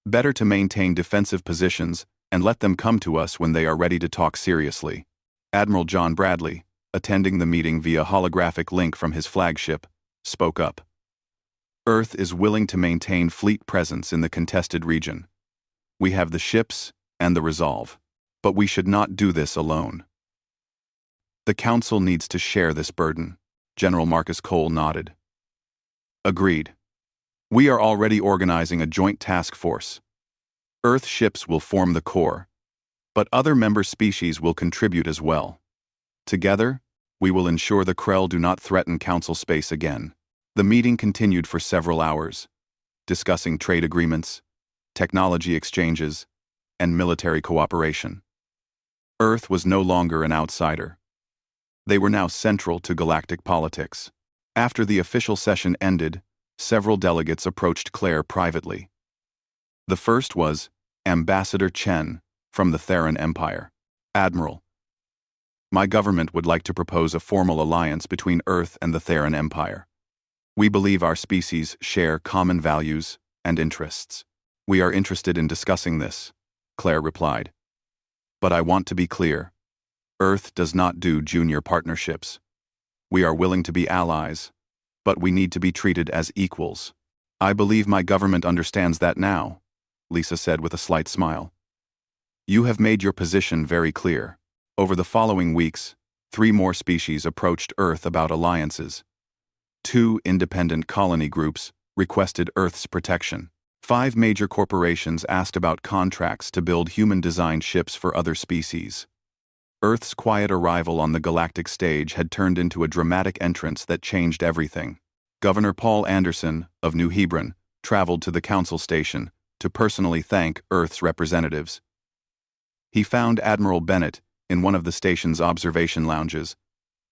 Better to maintain defensive positions and let them come to us when they are ready to talk seriously. Admiral John Bradley, attending the meeting via holographic link from his flagship, spoke up. Earth is willing to maintain fleet presence in the contested region. We have the ships and the resolve, but we should not do this alone. The Council needs to share this burden. General Marcus Cole nodded. Agreed. We are already organizing a joint task force. Earth ships will form the core, but other member species will contribute as well. Together, we will ensure the Krell do not threaten Council space again. The meeting continued for several hours, discussing trade agreements, technology exchanges, and military cooperation. Earth was no longer an outsider. They were now central to galactic politics. After the official session ended, several delegates approached Claire privately. The first was Ambassador Chen from the Theron Empire. Admiral, my government would like to propose a formal alliance between Earth and the Theron Empire. We believe our species share common values and interests. We are interested in discussing this, Claire replied. But I want to be clear. Earth does not do junior partnerships. We are willing to be allies, but we need to be treated as equals. I believe my government understands that now, Lisa said with a slight smile. You have made your position very clear. Over the following weeks, 3 more species approached Earth about alliances. 2 independent colony groups requested Earth's protection. 5 major corporations asked about contracts to build human-designed ships for other species. Earth's quiet arrival on the galactic stage had turned into a dramatic entrance that changed everything. Governor Paul Anderson, of New Hebron, traveled to the Council station to personally thank Earth's representatives. He found Admiral Bennett in one of the station's observation lounges,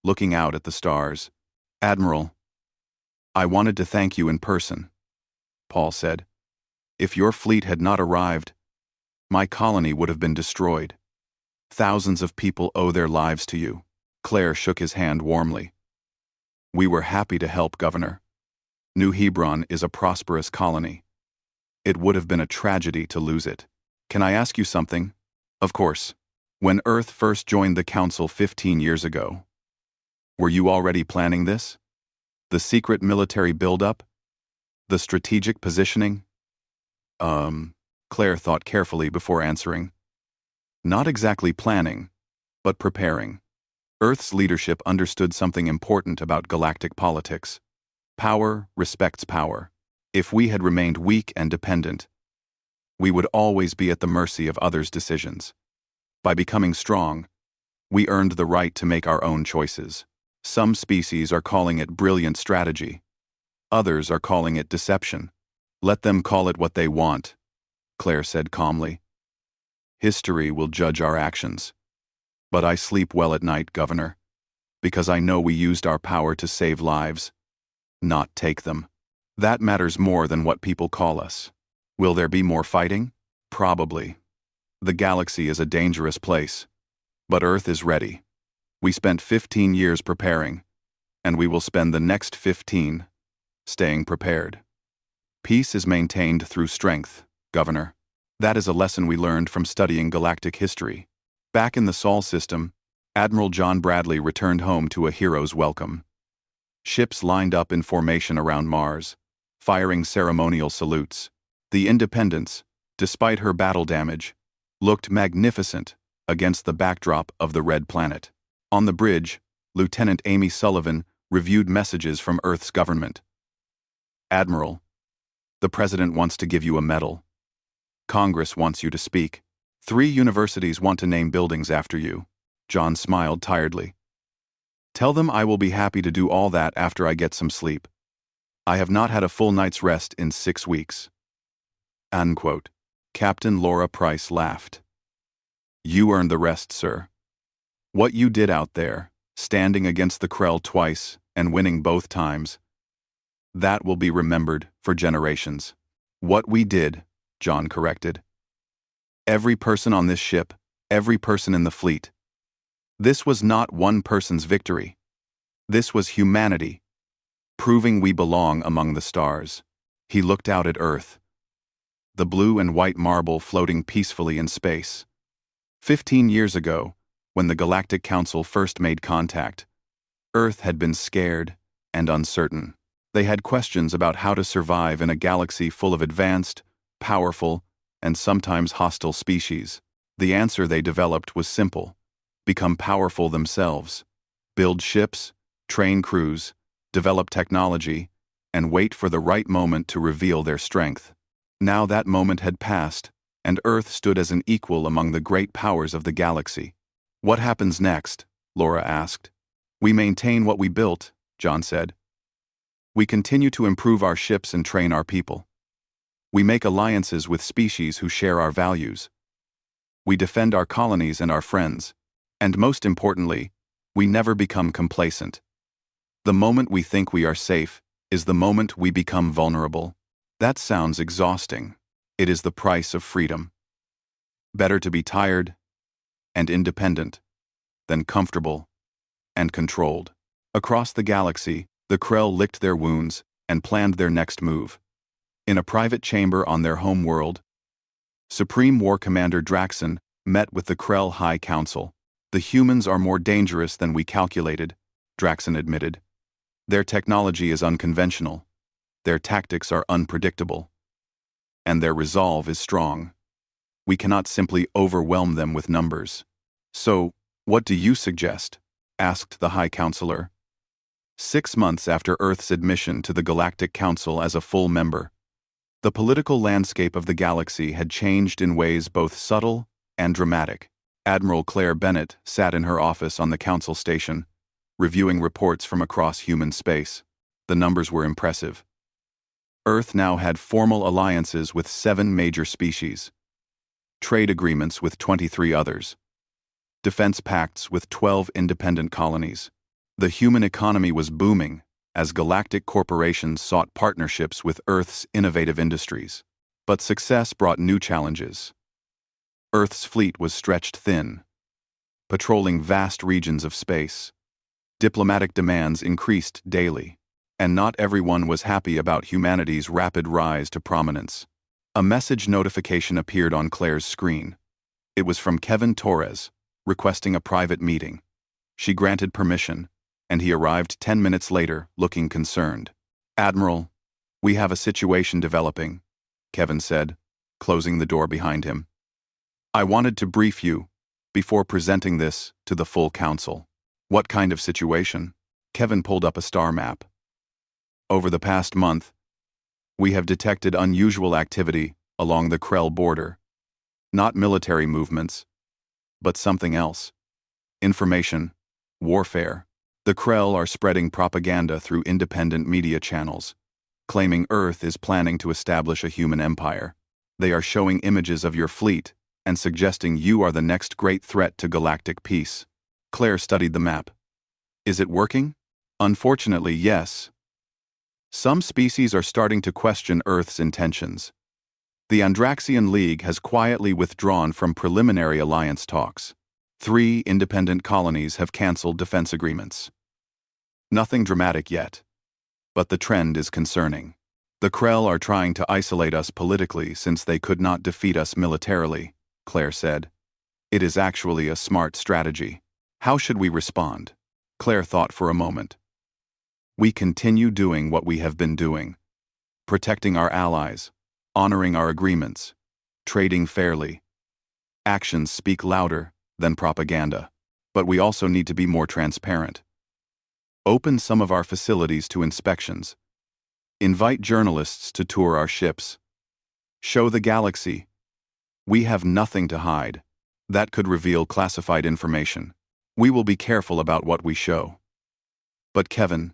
looking out at the stars. Admiral, I wanted to thank you in person, Paul said. If your fleet had not arrived, my colony would have been destroyed. Thousands of people owe their lives to you. Claire shook his hand warmly. We were happy to help, Governor. New Hebron is a prosperous colony. It would have been a tragedy to lose it. Can I ask you something? Of course. When Earth first joined the Council 15 years ago, were you already planning this? The secret military buildup? The strategic positioning? Claire thought carefully before answering. Not exactly planning, but preparing. Earth's leadership understood something important about galactic politics. Power respects power. If we had remained weak and dependent, we would always be at the mercy of others' decisions. By becoming strong, We earned the right to make our own choices. Some species are calling it brilliant strategy. Others are calling it deception. Let them call it what they want, Claire said calmly. History will judge our actions. But I sleep well at night, Governor, because I know we used our power to save lives, not take them. That matters more than what people call us. Will there be more fighting? Probably. The galaxy is a dangerous place, but Earth is ready. We spent 15 years preparing, and we will spend the next 15 staying prepared. Peace is maintained through strength, Governor. That is a lesson we learned from studying galactic history. Back in the Sol system, Admiral John Bradley returned home to a hero's welcome. Ships lined up in formation around Mars, firing ceremonial salutes. The Independence, despite her battle damage, looked magnificent against the backdrop of the Red Planet. On the bridge, Lieutenant Amy Sullivan reviewed messages from Earth's government. Admiral, the President wants to give you a medal. Congress wants you to speak. 3 universities want to name buildings after you. John smiled tiredly. Tell them I will be happy to do all that after I get some sleep. I have not had a full night's rest in 6 weeks. Unquote. Captain Laura Price laughed. You earned the rest, sir. What you did out there, standing against the Krell twice and winning both times, that will be remembered for generations. What we did, John corrected. Every person on this ship, every person in the fleet. This was not one person's victory. This was humanity, proving we belong among the stars. He looked out at Earth, the blue and white marble floating peacefully in space. 15 years ago, when the Galactic Council first made contact, Earth had been scared and uncertain. They had questions about how to survive in a galaxy full of advanced, powerful, and sometimes hostile species. The answer they developed was simple: become powerful themselves, build ships, train crews, develop technology, and wait for the right moment to reveal their strength. Now that moment had passed, and Earth stood as an equal among the great powers of the galaxy. What happens next? Laura asked. We maintain what we built, John said. We continue to improve our ships and train our people. We make alliances with species who share our values. We defend our colonies and our friends. And most importantly, we never become complacent. The moment we think we are safe is the moment we become vulnerable. That sounds exhausting. It is the price of freedom. Better to be tired and independent than comfortable and controlled. Across the galaxy, the Krell licked their wounds and planned their next move. In a private chamber on their home world, Supreme War Commander Draxon met with the Krell High Council. The humans are more dangerous than we calculated, Draxon admitted. Their technology is unconventional, their tactics are unpredictable, and their resolve is strong. We cannot simply overwhelm them with numbers. So, what do you suggest? Asked the High Counselor. 6 months after Earth's admission to the Galactic Council as a full member, the political landscape of the galaxy had changed in ways both subtle and dramatic. Admiral Claire Bennett sat in her office on the Council station, reviewing reports from across human space. The numbers were impressive. Earth now had formal alliances with 7 major species, trade agreements with 23 others, defense pacts with 12 independent colonies. The human economy was booming as galactic corporations sought partnerships with Earth's innovative industries. But success brought new challenges. Earth's fleet was stretched thin, patrolling vast regions of space. Diplomatic demands increased daily, and not everyone was happy about humanity's rapid rise to prominence. A message notification appeared on Claire's screen. It was from Kevin Torres, requesting a private meeting. She granted permission, and he arrived 10 minutes later, looking concerned. Admiral, we have a situation developing, Kevin said, closing the door behind him. I wanted to brief you before presenting this to the full council. What kind of situation? Kevin pulled up a star map. Over the past month, we have detected unusual activity along the Krell border. Not military movements, but something else. Information. Warfare. The Krell are spreading propaganda through independent media channels, claiming Earth is planning to establish a human empire. They are showing images of your fleet and suggesting you are the next great threat to galactic peace. Claire studied the map. Is it working? Unfortunately, yes. Some species are starting to question Earth's intentions. The Andraxian League has quietly withdrawn from preliminary alliance talks. 3 independent colonies have cancelled defense agreements. Nothing dramatic yet, but the trend is concerning. The Krell are trying to isolate us politically since they could not defeat us militarily, Claire said. It is actually a smart strategy. How should we respond? Claire thought for a moment. We continue doing what we have been doing, protecting our allies, honoring our agreements, trading fairly. Actions speak louder than propaganda, but we also need to be more transparent. Open some of our facilities to inspections. Invite journalists to tour our ships. Show the galaxy. We have nothing to hide. That could reveal classified information. We will be careful about what we show. But Kevin,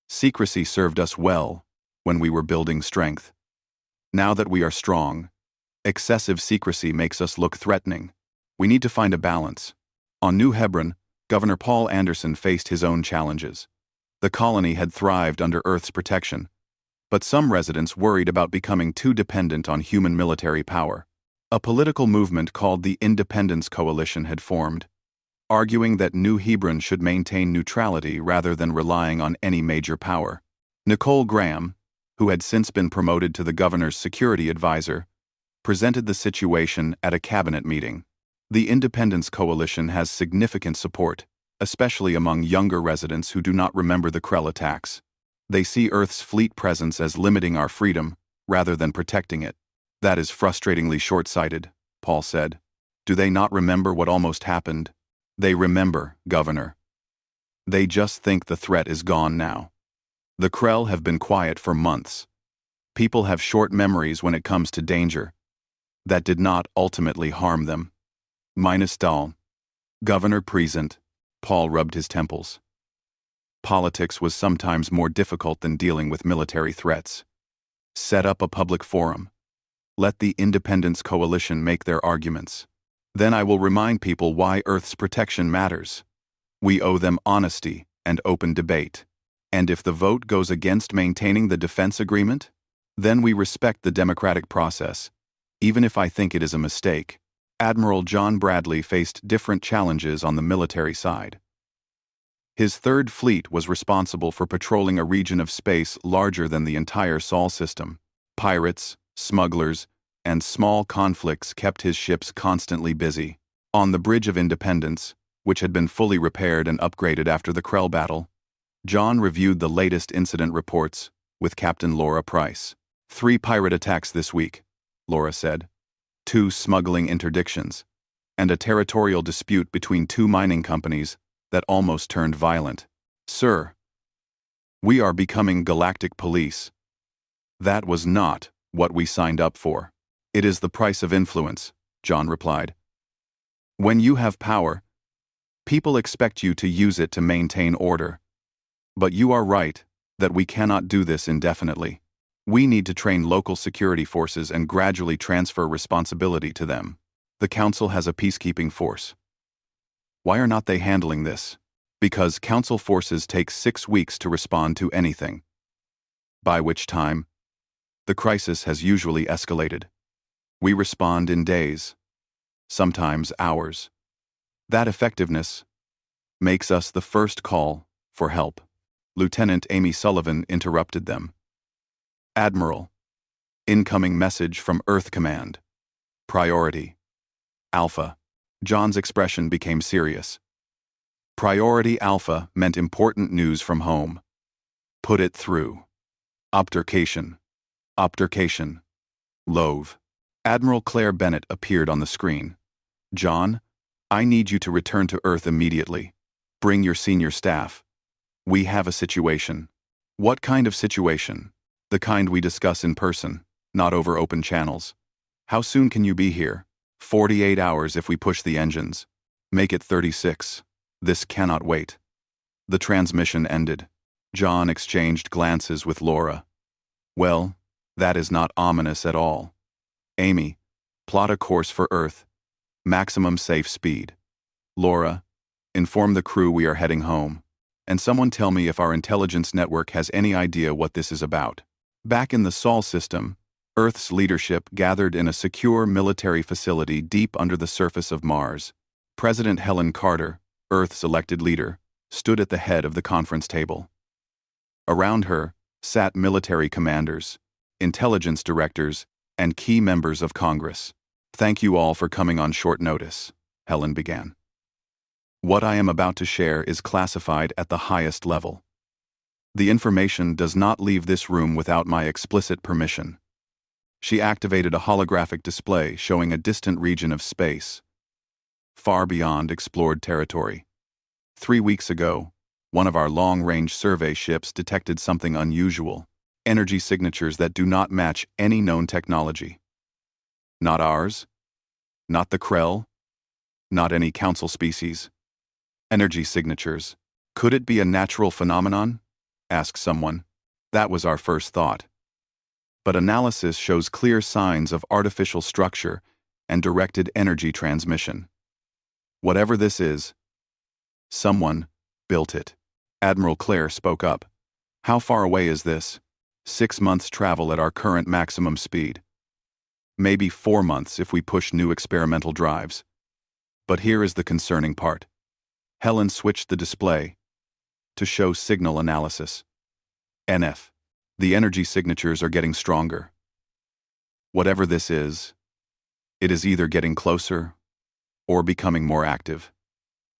secrecy served us well when we were building strength. Now that we are strong, excessive secrecy makes us look threatening. We need to find a balance. On New Hebron, Governor Paul Anderson faced his own challenges. The colony had thrived under Earth's protection, but some residents worried about becoming too dependent on human military power. A political movement called the Independence Coalition had formed, arguing that New Hebron should maintain neutrality rather than relying on any major power. Nicole Graham, who had since been promoted to the governor's security advisor, presented the situation at a cabinet meeting. The Independence Coalition has significant support, especially among younger residents who do not remember the Krell attacks. They see Earth's fleet presence as limiting our freedom, rather than protecting it. That is frustratingly short-sighted, Paul said. Do they not remember what almost happened? They remember, Governor. They just think the threat is gone now. The Krell have been quiet for months. People have short memories when it comes to danger. That did not ultimately harm them. Minus Dahl. Governor present. Paul rubbed his temples. Politics was sometimes more difficult than dealing with military threats. Set up a public forum. Let the Independence Coalition make their arguments. Then I will remind people why Earth's protection matters. We owe them honesty and open debate. And if the vote goes against maintaining the defense agreement, then we respect the democratic process, even if I think it is a mistake. Admiral John Bradley faced different challenges on the military side. His Third Fleet was responsible for patrolling a region of space larger than the entire Sol system. Pirates, smugglers, and small conflicts kept his ships constantly busy. On the Bridge of Independence, which had been fully repaired and upgraded after the Krell battle, John reviewed the latest incident reports with Captain Laura Price. 3 pirate attacks this week, Laura said. 2 smuggling interdictions, and a territorial dispute between 2 mining companies that almost turned violent. Sir, we are becoming galactic police. That was not what we signed up for. It is the price of influence, John replied. When you have power, people expect you to use it to maintain order. But you are right that we cannot do this indefinitely. We need to train local security forces and gradually transfer responsibility to them. The Council has a peacekeeping force. Why are not they handling this? Because Council forces take 6 weeks to respond to anything. By which time, the crisis has usually escalated. We respond in days, sometimes hours. That effectiveness makes us the first call for help. Lieutenant Amy Sullivan interrupted them. Admiral, incoming message from Earth Command. Priority. Alpha. John's expression became serious. Priority Alpha meant important news from home. Put it through. Obtercation. Obtercation. Love. Admiral Claire Bennett appeared on the screen. John, I need you to return to Earth immediately. Bring your senior staff. We have a situation. What kind of situation? The kind we discuss in person, not over open channels. How soon can you be here? 48 hours if we push the engines. Make it 36. This cannot wait. The transmission ended. John exchanged glances with Laura. Well, that is not ominous at all. Amy, plot a course for Earth. Maximum safe speed. Laura, inform the crew we are heading home. And someone tell me if our intelligence network has any idea what this is about. Back in the Sol system, Earth's leadership gathered in a secure military facility deep under the surface of Mars. President Helen Carter, Earth's elected leader, stood at the head of the conference table. Around her sat military commanders, intelligence directors, and key members of Congress. Thank you all for coming on short notice, Helen began. What I am about to share is classified at the highest level. The information does not leave this room without my explicit permission. She activated a holographic display showing a distant region of space, far beyond explored territory. 3 weeks ago, one of our long-range survey ships detected something unusual, energy signatures that do not match any known technology. Not ours, not the Krell, not any council species. Energy signatures. Could it be a natural phenomenon? Asked someone. That was our first thought. But analysis shows clear signs of artificial structure and directed energy transmission. Whatever this is, someone built it. Admiral Claire spoke up. How far away is this? 6 months travel at our current maximum speed. Maybe 4 months if we push new experimental drives. But here is the concerning part. Helen switched the display to show signal analysis. NF. The energy signatures are getting stronger. Whatever this is, it is either getting closer or becoming more active.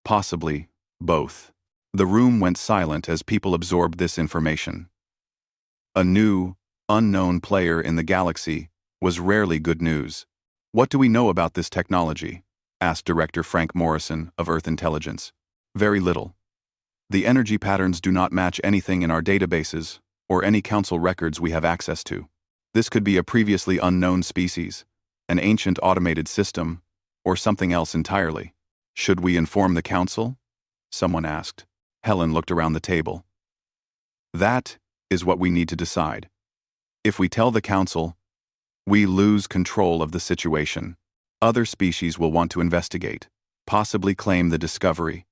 Possibly both. The room went silent as people absorbed this information. A new, unknown player in the galaxy was rarely good news. What do we know about this technology? Asked Director Frank Morrison of Earth Intelligence. Very little. The energy patterns do not match anything in our databases or any council records we have access to. This could be a previously unknown species, an ancient automated system, or something else entirely. Should we inform the council? Someone asked. Helen looked around the table. That is what we need to decide. If we tell the council, we lose control of the situation. Other species will want to investigate, possibly claim the discovery,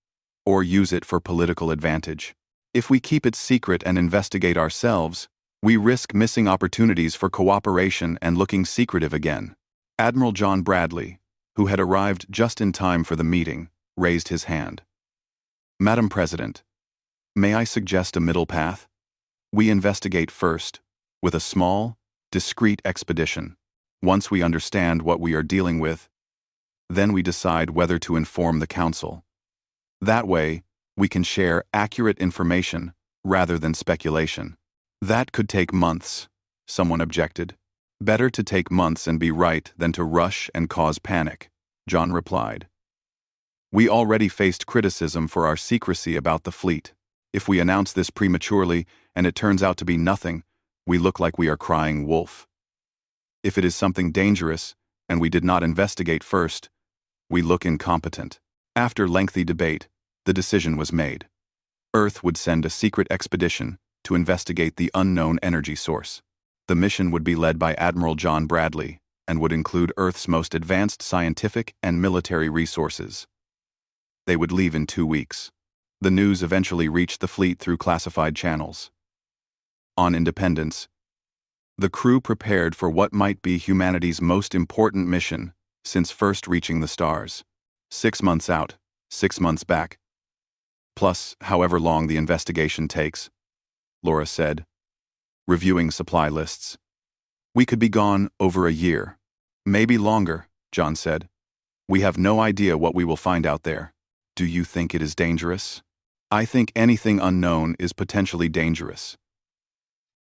or use it for political advantage. If we keep it secret and investigate ourselves, we risk missing opportunities for cooperation and looking secretive again. Admiral John Bradley, who had arrived just in time for the meeting, raised his hand. Madam President, may I suggest a middle path? We investigate first, with a small, discreet expedition. Once we understand what we are dealing with, then we decide whether to inform the council. That way, we can share accurate information rather than speculation. That could take months, someone objected. Better to take months and be right than to rush and cause panic, John replied. We already faced criticism for our secrecy about the fleet. If we announce this prematurely and it turns out to be nothing, we look like we are crying wolf. If it is something dangerous and we did not investigate first, we look incompetent. After lengthy debate, the decision was made. Earth would send a secret expedition to investigate the unknown energy source. The mission would be led by Admiral John Bradley and would include Earth's most advanced scientific and military resources. They would leave in 2 weeks. The news eventually reached the fleet through classified channels. On Independence, the crew prepared for what might be humanity's most important mission since first reaching the stars. 6 months out, 6 months back. Plus, however long the investigation takes, Laura said, reviewing supply lists. We could be gone over a year. Maybe longer, John said. We have no idea what we will find out there. Do you think it is dangerous? I think anything unknown is potentially dangerous.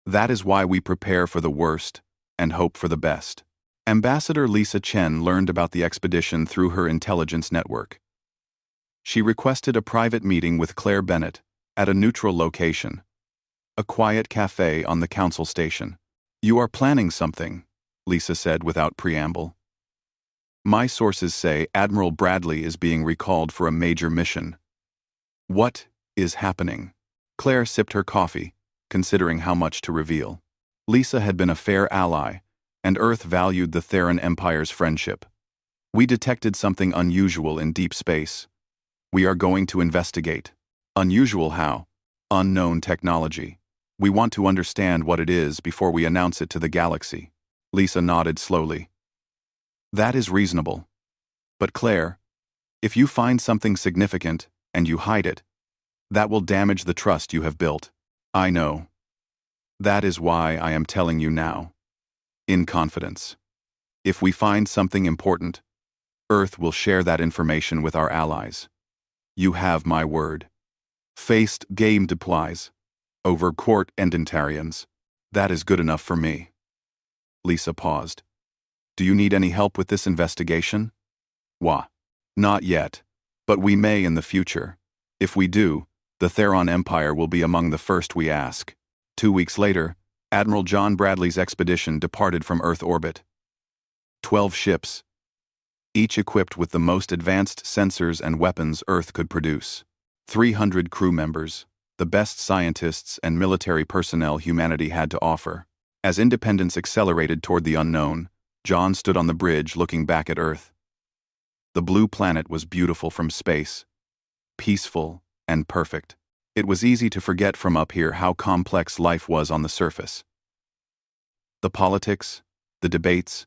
That is why we prepare for the worst and hope for the best. Ambassador Lisa Chen learned about the expedition through her intelligence network. She requested a private meeting with Claire Bennett at a neutral location, a quiet cafe on the council station. You are planning something, Lisa said without preamble. My sources say Admiral Bradley is being recalled for a major mission. What is happening? Claire sipped her coffee, considering how much to reveal. Lisa had been a fair ally, and Earth valued the Theron Empire's friendship. We detected something unusual in deep space. We are going to investigate. Unusual how? Unknown technology. We want to understand what it is before we announce it to the galaxy. Lisa nodded slowly. That is reasonable. But Claire, if you find something significant and you hide it, that will damage the trust you have built. I know. That is why I am telling you now. In confidence. If we find something important, Earth will share that information with our allies. You have my word. Faced game deplies. Over court endentarians. That is good enough for me. Lisa paused. Do you need any help with this investigation? Wah. Not yet. But we may in the future. If we do, the Theron Empire will be among the first we ask. 2 weeks later, Admiral John Bradley's expedition departed from Earth orbit. 12 ships, each equipped with the most advanced sensors and weapons Earth could produce. 300 crew members, the best scientists and military personnel humanity had to offer. As independence accelerated toward the unknown, John stood on the bridge looking back at Earth. The blue planet was beautiful from space, peaceful and perfect. It was easy to forget from up here how complex life was on the surface. The politics, the debates,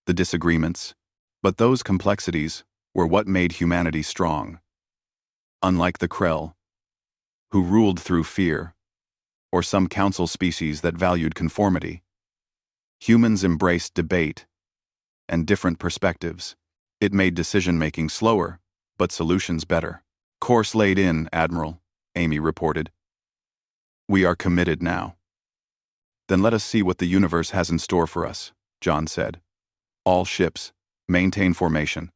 the disagreements, but those complexities were what made humanity strong. Unlike the Krell, who ruled through fear, or some council species that valued conformity, humans embraced debate and different perspectives. It made decision-making slower, but solutions better. Course laid in, Admiral, Amy reported. We are committed now. Then let us see what the universe has in store for us, John said. All ships, maintain formation.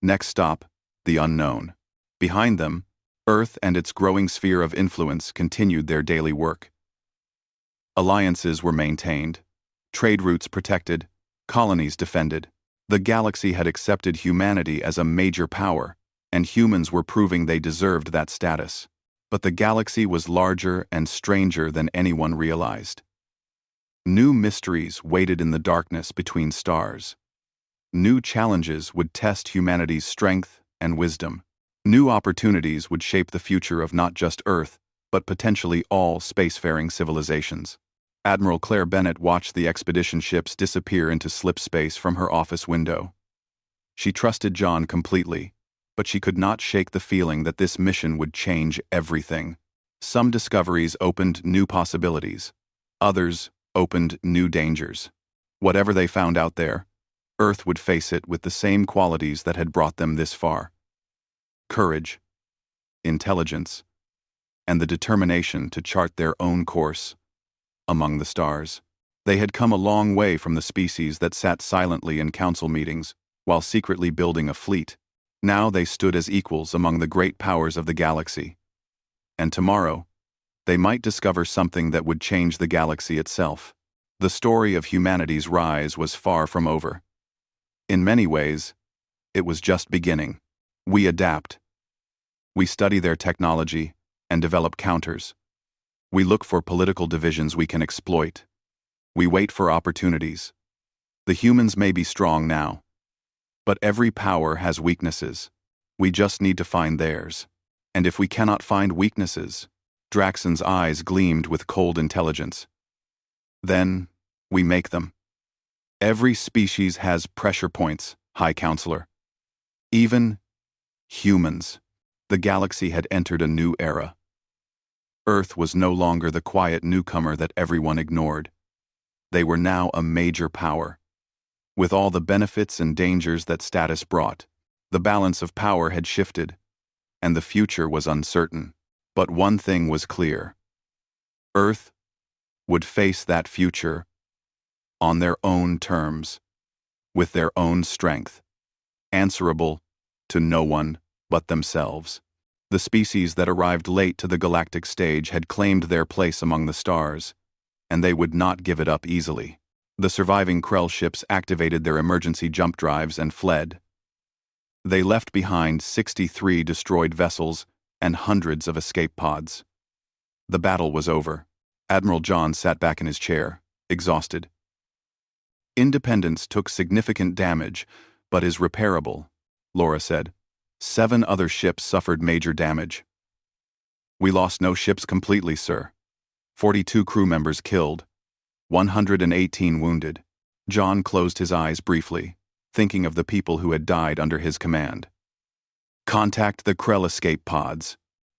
Next stop, the unknown. Behind them, Earth and its growing sphere of influence continued their daily work. Alliances were maintained, trade routes protected, colonies defended. The galaxy had accepted humanity as a major power, and humans were proving they deserved that status. But the galaxy was larger and stranger than anyone realized. New mysteries waited in the darkness between stars. New challenges would test humanity's strength and wisdom. New opportunities would shape the future of not just Earth, but potentially all spacefaring civilizations. Admiral Claire Bennett watched the expedition ships disappear into slip space from her office window. She trusted John completely, but she could not shake the feeling that this mission would change everything. Some discoveries opened new possibilities. Others opened new dangers. Whatever they found out there, Earth would face it with the same qualities that had brought them this far. Courage, intelligence, and the determination to chart their own course among the stars. They had come a long way from the species that sat silently in council meetings while secretly building a fleet. Now they stood as equals among the great powers of the galaxy. And tomorrow, they might discover something that would change the galaxy itself. The story of humanity's rise was far from over. In many ways, it was just beginning. We adapt. We study their technology and develop counters. We look for political divisions we can exploit. We wait for opportunities. The humans may be strong now, but every power has weaknesses. We just need to find theirs. And if we cannot find weaknesses, Draxon's eyes gleamed with cold intelligence. Then, we make them. Every species has pressure points, High Counselor. Even humans. The galaxy had entered a new era. Earth was no longer the quiet newcomer that everyone ignored. They were now a major power. With all the benefits and dangers that status brought, the balance of power had shifted, and the future was uncertain. But one thing was clear. Earth would face that future on their own terms, with their own strength, answerable to no one but themselves. The species that arrived late to the galactic stage had claimed their place among the stars, and they would not give it up easily. The surviving Krell ships activated their emergency jump drives and fled. They left behind 63 destroyed vessels and hundreds of escape pods. The battle was over. Admiral John sat back in his chair, exhausted. Independence took significant damage, but is repairable, Laura said. 7 other ships suffered major damage. We lost no ships completely, sir. 42 crew members killed, 118 wounded. John closed his eyes briefly, thinking of the people who had died under his command. Contact the Krell escape pods.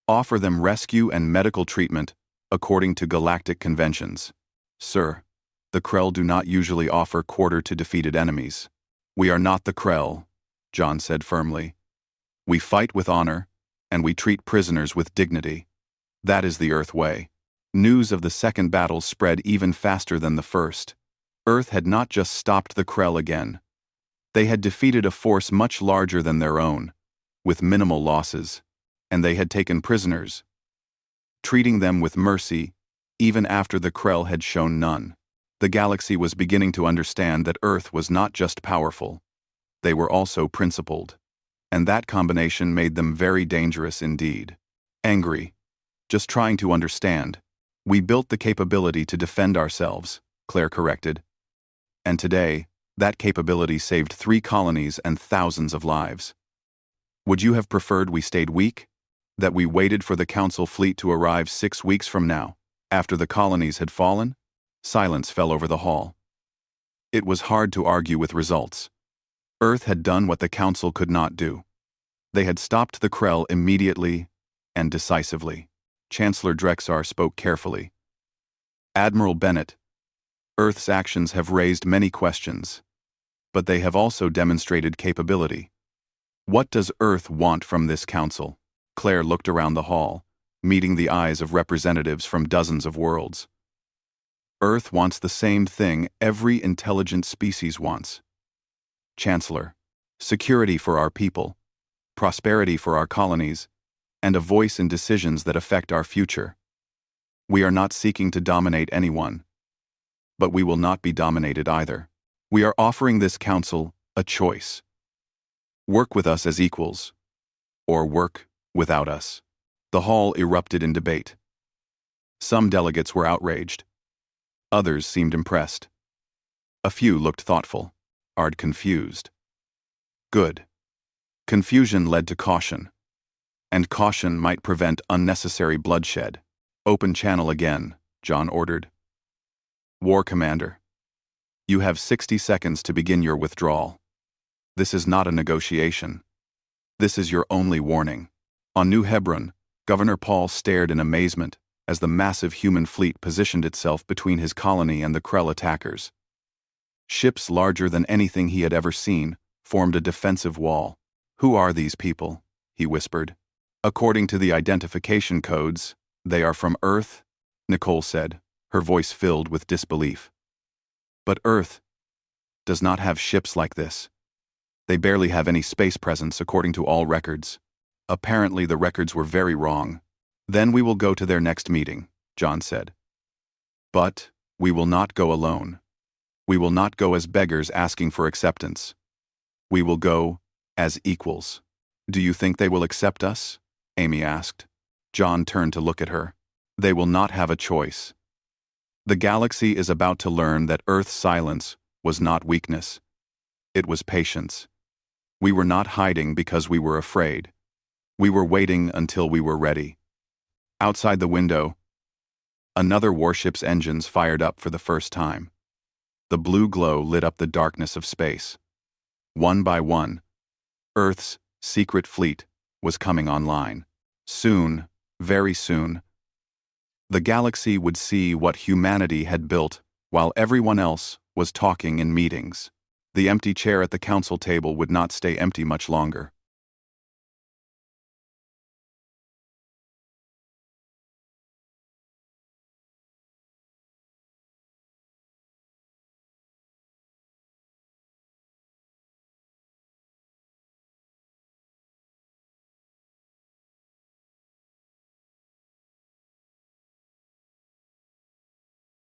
Offer them rescue and medical treatment according to galactic conventions. Sir, the Krell do not usually offer quarter to defeated enemies. We are not the Krell, John said firmly. We fight with honor, and we treat prisoners with dignity. That is the Earth way. News of the second battle spread even faster than the first. Earth had not just stopped the Krell again. They had defeated a force much larger than their own, with minimal losses, and they had taken prisoners, treating them with mercy, even after the Krell had shown none. The galaxy was beginning to understand that Earth was not just powerful. They were also principled, and that combination made them very dangerous indeed. Angry, just trying to understand. We built the capability to defend ourselves, Claire corrected. And today, that capability saved 3 colonies and thousands of lives. Would you have preferred we stayed weak? That we waited for the Council fleet to arrive 6 weeks from now, after the colonies had fallen? Silence fell over the hall. It was hard to argue with results. Earth had done what the Council could not do. They had stopped the Krell immediately and decisively. Chancellor Drexar spoke carefully. Admiral Bennett, Earth's actions have raised many questions, but they have also demonstrated capability. What does Earth want from this council? Claire looked around the hall, meeting the eyes of representatives from dozens of worlds. Earth wants the same thing every intelligent species wants. Chancellor, security for our people, prosperity for our colonies, and a voice in decisions that affect our future. We are not seeking to dominate anyone, but we will not be dominated either. We are offering this council a choice. Work with us as equals, or work without us. The hall erupted in debate. Some delegates were outraged. Others seemed impressed. A few looked thoughtful, confused. Good. Confusion led to caution, and caution might prevent unnecessary bloodshed. Open channel again, John ordered. War Commander, you have 60 seconds to begin your withdrawal. This is not a negotiation. This is your only warning. On New Hebron, Governor Paul stared in amazement as the massive human fleet positioned itself between his colony and the Krell attackers. Ships larger than anything he had ever seen formed a defensive wall. Who are these people? He whispered. According to the identification codes, they are from Earth, Nicole said, her voice filled with disbelief. But Earth does not have ships like this. They barely have any space presence according to all records. Apparently the records were very wrong. Then we will go to their next meeting, John said. But we will not go alone. We will not go as beggars asking for acceptance. We will go as equals. Do you think they will accept us? Amy asked. John turned to look at her. They will not have a choice. The galaxy is about to learn that Earth's silence was not weakness. It was patience. We were not hiding because we were afraid. We were waiting until we were ready. Outside the window, another warship's engines fired up for the first time. The blue glow lit up the darkness of space. One by one, Earth's secret fleet was coming online. Soon, very soon, the galaxy would see what humanity had built while everyone else was talking in meetings. The empty chair at the council table would not stay empty much longer.